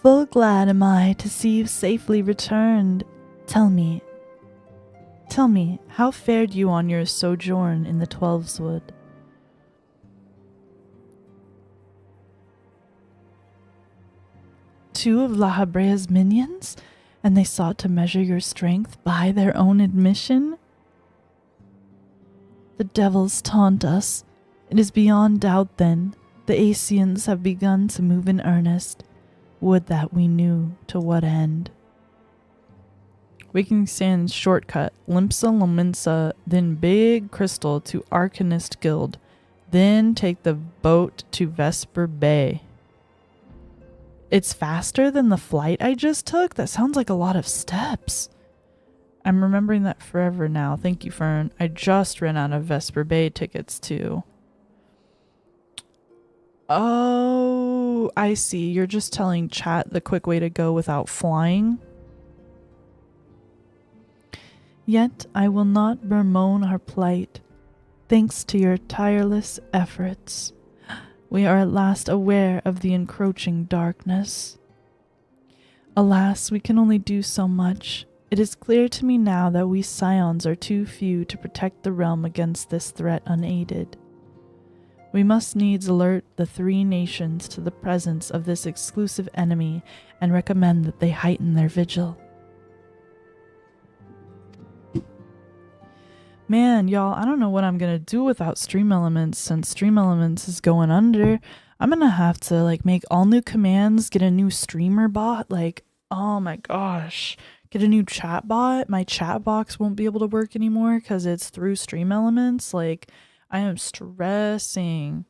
Full glad am I to see you safely returned. Tell me, how fared you on your sojourn in the Twelveswood? Two of La Habrea's minions? And they sought to measure your strength by their own admission? The devils taunt us. It is beyond doubt, then. The Asians have begun to move in earnest. Would that we knew to what end. Waking Sands shortcut, Limpsa Lominsa, then Big Crystal to Arcanist Guild, then take the boat to Vesper Bay. It's faster than the flight I just took? That sounds like a lot of steps. I'm remembering that forever now. Thank you, Fern. I just ran out of Vesper Bay tickets too. Oh, I see. You're just telling chat the quick way to go without flying. Yet I will not bemoan our plight. Thanks to your tireless efforts, we are at last aware of the encroaching darkness. Alas, we can only do so much. It is clear to me now that we scions are too few to protect the realm against this threat unaided. We must needs alert the three nations to the presence of this exclusive enemy and recommend that they heighten their vigil. Man, y'all, I don't know what I'm gonna do without Stream Elements since Stream Elements is going under. I'm gonna have to like make all new commands, get a new streamer bot, like, oh my gosh. Get a new chat bot. My chat box won't be able to work anymore because it's through Stream Elements. Like, I am stressing.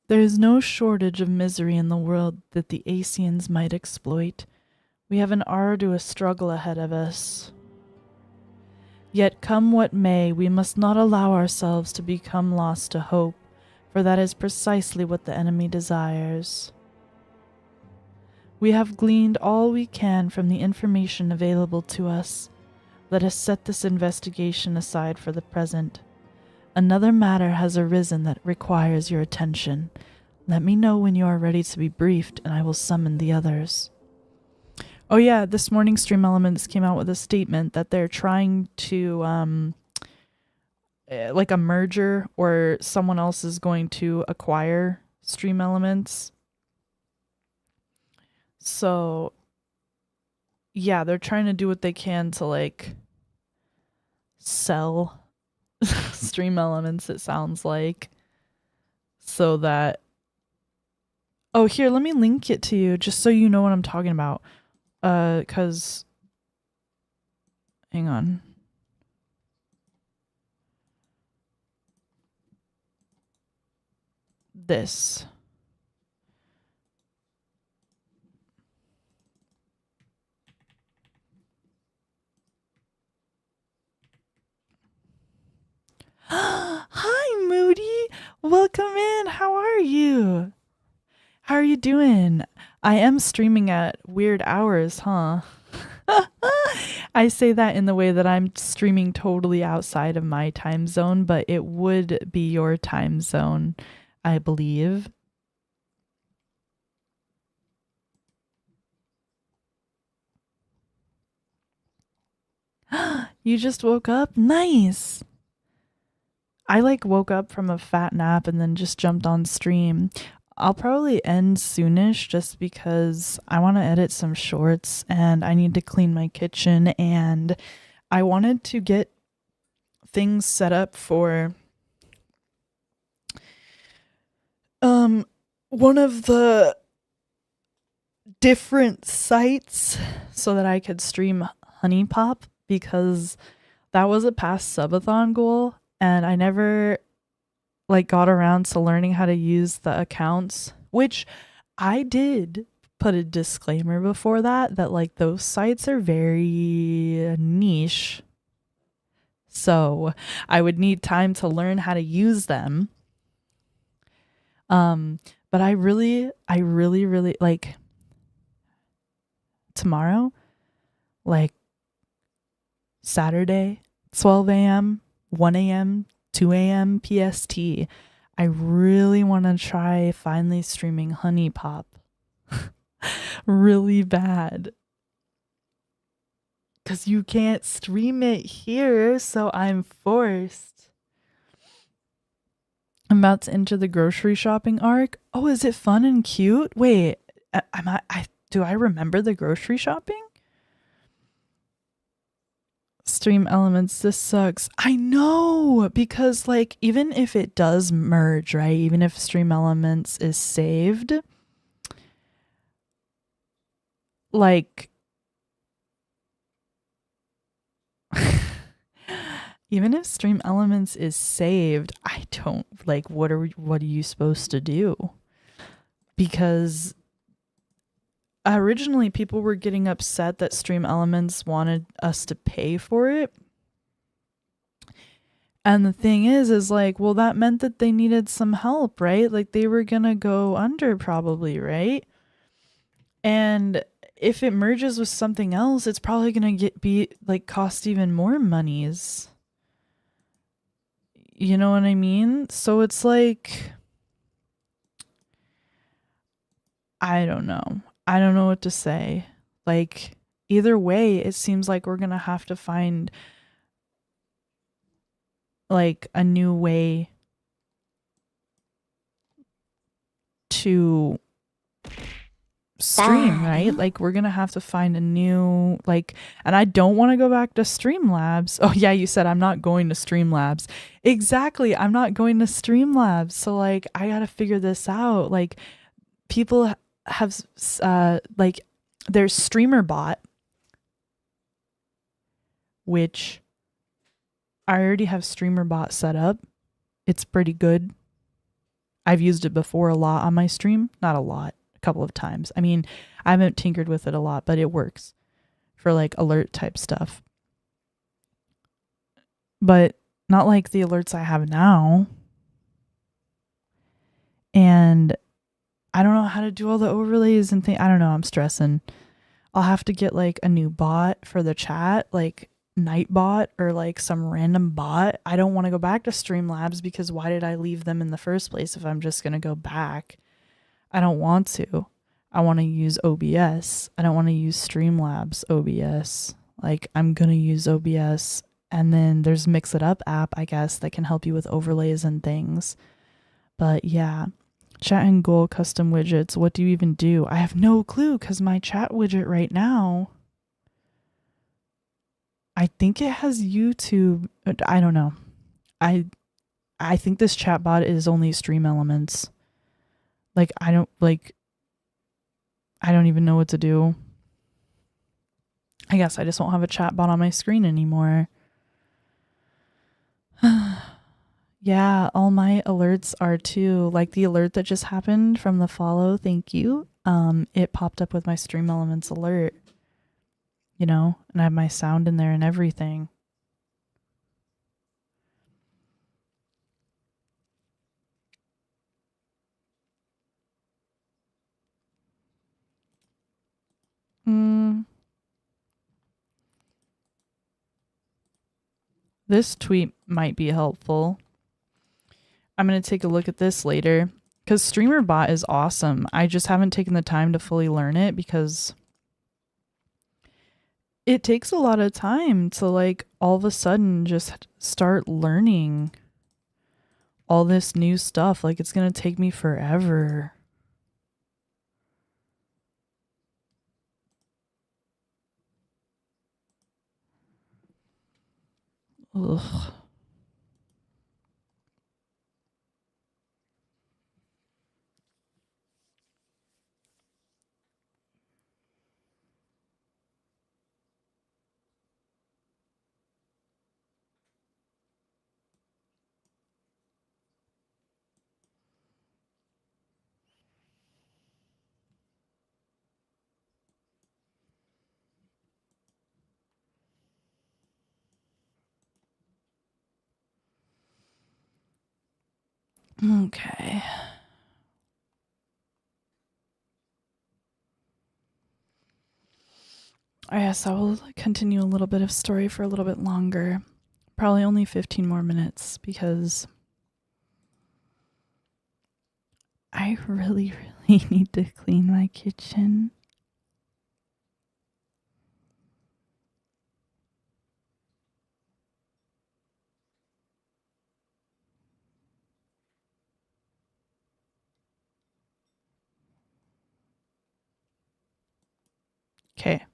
There is no shortage of misery in the world that the Asians might exploit. We have an arduous struggle ahead of us. Yet come what may, we must not allow ourselves to become lost to hope, for that is precisely what the enemy desires. We have gleaned all we can from the information available to us. Let us set this investigation aside for the present. Another matter has arisen that requires your attention. Let me know when you are ready to be briefed, and I will summon the others. Oh yeah, this morning Stream Elements came out with a statement that they're trying to, like a merger, or someone else is going to acquire Stream Elements. So, yeah, they're trying to do what they can to, like, sell Stream Elements, it sounds like, so that... Oh, here, let me link it to you, just so you know what I'm talking about. Cause... Hang on. This. Hi, Moody. Welcome in. How are you? How are you doing? I am streaming at weird hours, huh? I say that in the way that I'm streaming totally outside of my time zone, but it would be your time zone, I believe. You just woke up? Nice. I like woke up from a fat nap and then just jumped on stream. I'll probably end soonish just because I want to edit some shorts and I need to clean my kitchen, and I wanted to get things set up for one of the different sites so that I could stream Honey Pop, because that was a past subathon goal and I never like got around to learning how to use the accounts, which I did put a disclaimer before that like those sites are very niche. So I would need time to learn how to use them. But I really like tomorrow, like Saturday, 12 a.m., 1 a.m., 2 a.m. PST. I really want to try finally streaming Honey Pop. Really bad. Because you can't stream it here, so I'm forced. I'm about to enter the grocery shopping arc. Oh, is it fun and cute? Wait, do I remember the grocery shopping? Stream elements, this sucks. I know, because like even if it does merge, right? Even if stream elements is saved, like even if stream elements is saved, I don't like what are you supposed to do? Because originally people were getting upset that stream elements wanted us to pay for it. And the thing is like, well, that meant that they needed some help, right? Like they were gonna go under probably, right? And if it merges with something else, it's probably gonna cost even more monies. You know what I mean? So it's like, I don't know. I don't know what to say. Like either way, it seems like we're gonna have to find like a new way to stream, right? Like we're gonna have to find a new and I don't want to go back to Streamlabs. Oh yeah, you said I'm not going to Streamlabs. Exactly, I'm not going to Streamlabs. So like I gotta figure this out. Like people have there's StreamerBot, which I already have StreamerBot set up. It's pretty good. I've used it before a lot on my stream. Not a lot, a couple of times. I mean, I haven't tinkered with it a lot, but it works for like alert type stuff. But not like the alerts I have now. And I don't know how to do all the overlays and things. I don't know. I'm stressing. I'll have to get like a new bot for the chat, like Nightbot or like some random bot. I don't want to go back to Streamlabs because why did I leave them in the first place if I'm just going to go back? I don't want to. I want to use OBS. I don't want to use Streamlabs OBS. Like I'm going to use OBS, and then there's Mix It Up app, I guess, that can help you with overlays and things. But yeah, chat and goal custom widgets. What do you even do? I have no clue because my chat widget right now, I think it has YouTube. I don't know. I think this chatbot is only stream elements. Like I don't even know what to do. I guess I just won't have a chatbot on my screen anymore. Yeah, all my alerts are too. Like the alert that just happened from the follow, thank you. It popped up with my stream elements alert. You know, and I have my sound in there and everything. This tweet might be helpful. I'm going to take a look at this later because StreamerBot is awesome. I just haven't taken the time to fully learn it because it takes a lot of time to like all of a sudden just start learning all this new stuff. Like it's going to take me forever. Ugh. Okay. I guess I will continue a little bit of story for a little bit longer. Probably only 15 more minutes because I really, really need to clean my kitchen. Okay.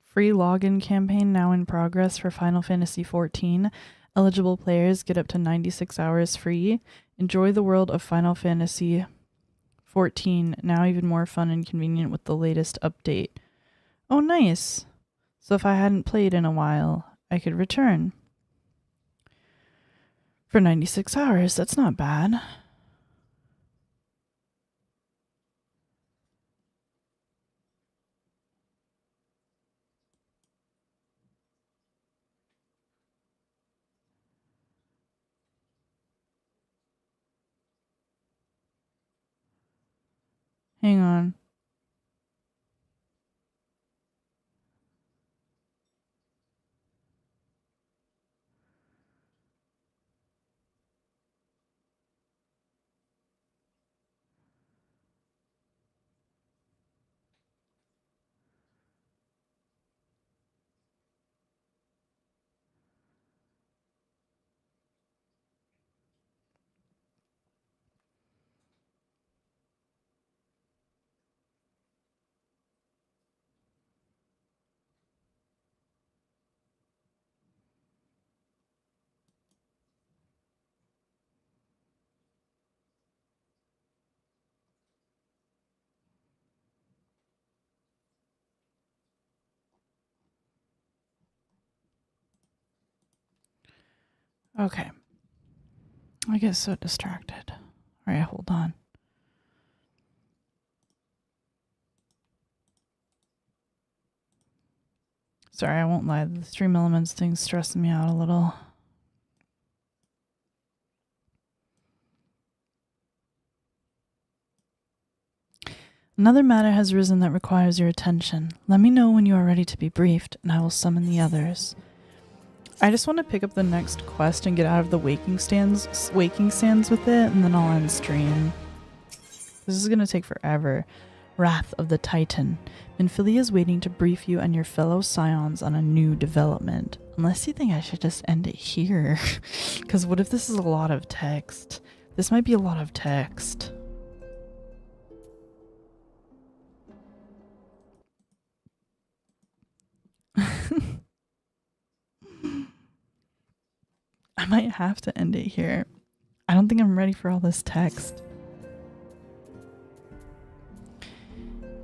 Free login campaign now in progress for Final Fantasy XIV. Eligible players get up to 96 hours free. Enjoy the world of Final Fantasy XIV, now even more fun and convenient with the latest update. Oh, nice. So if I hadn't played in a while, I could return. For 96 hours, that's not bad. Hang on. Okay. I get so distracted. All right, hold on. Sorry, I won't lie. The Stream Elements thing's stressing me out a little. Another matter has risen that requires your attention. Let me know when you are ready to be briefed, and I will summon the others. I just want to pick up the next quest and get out of the waking stands with it, and then I'll end stream. This is going to take forever. Wrath of the Titan. Minfilia is waiting to brief you and your fellow scions on a new development. Unless you think I should just end it here. Because what if this is a lot of text? This might be a lot of text. I might have to end it here. I don't think I'm ready for all this text.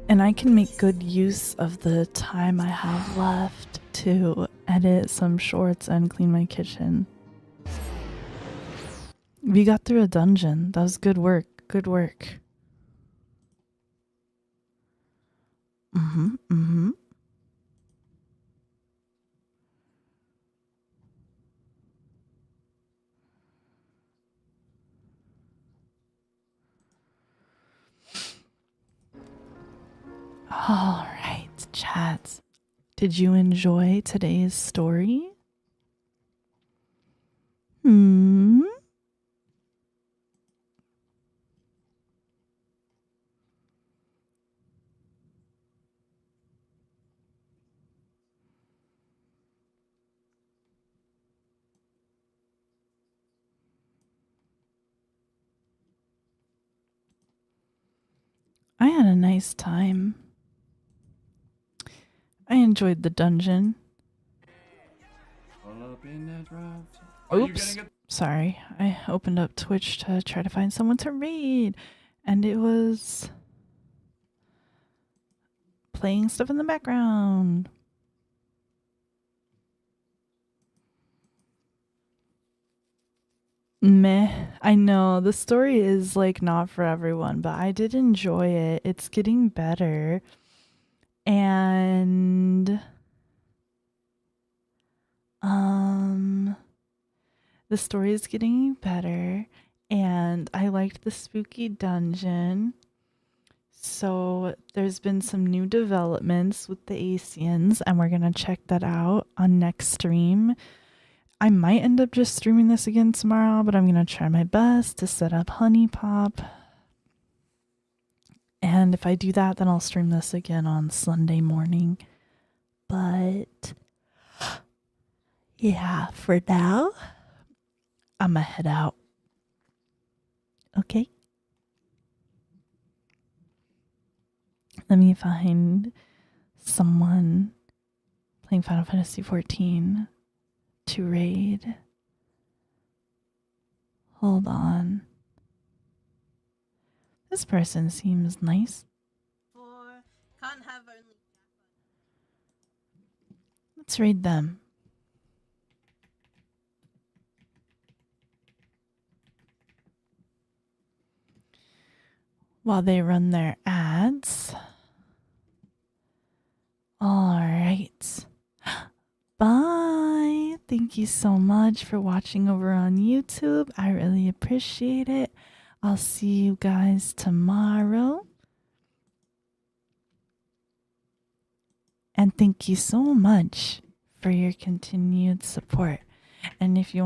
And I can make good use of the time I have left to edit some shorts and clean my kitchen. We got through a dungeon. That was good work. Good work. Mm-hmm. All right, chat. Did you enjoy today's story? Hmm. I had a nice time. I enjoyed the dungeon. Oops. Sorry. I opened up Twitch to try to find someone to raid, and it was playing stuff in the background. Meh. I know the story is like not for everyone, but I did enjoy it. It's getting better. And the story is getting better, and I liked the spooky dungeon. So there's been some new developments with the Asians, and we're gonna check that out on next stream. I might end up just streaming this again tomorrow, but I'm gonna try my best to set up Honey Pop. And if I do that, then I'll stream this again on Sunday morning. But yeah, for now, I'ma head out. Okay. Let me find someone playing Final Fantasy XIV to raid. Hold on. This person seems nice. Can't have only. Let's raid them. While they run their ads. All right. Bye. Thank you so much for watching over on YouTube. I really appreciate it. I'll see you guys tomorrow. And thank you so much for your continued support. And if you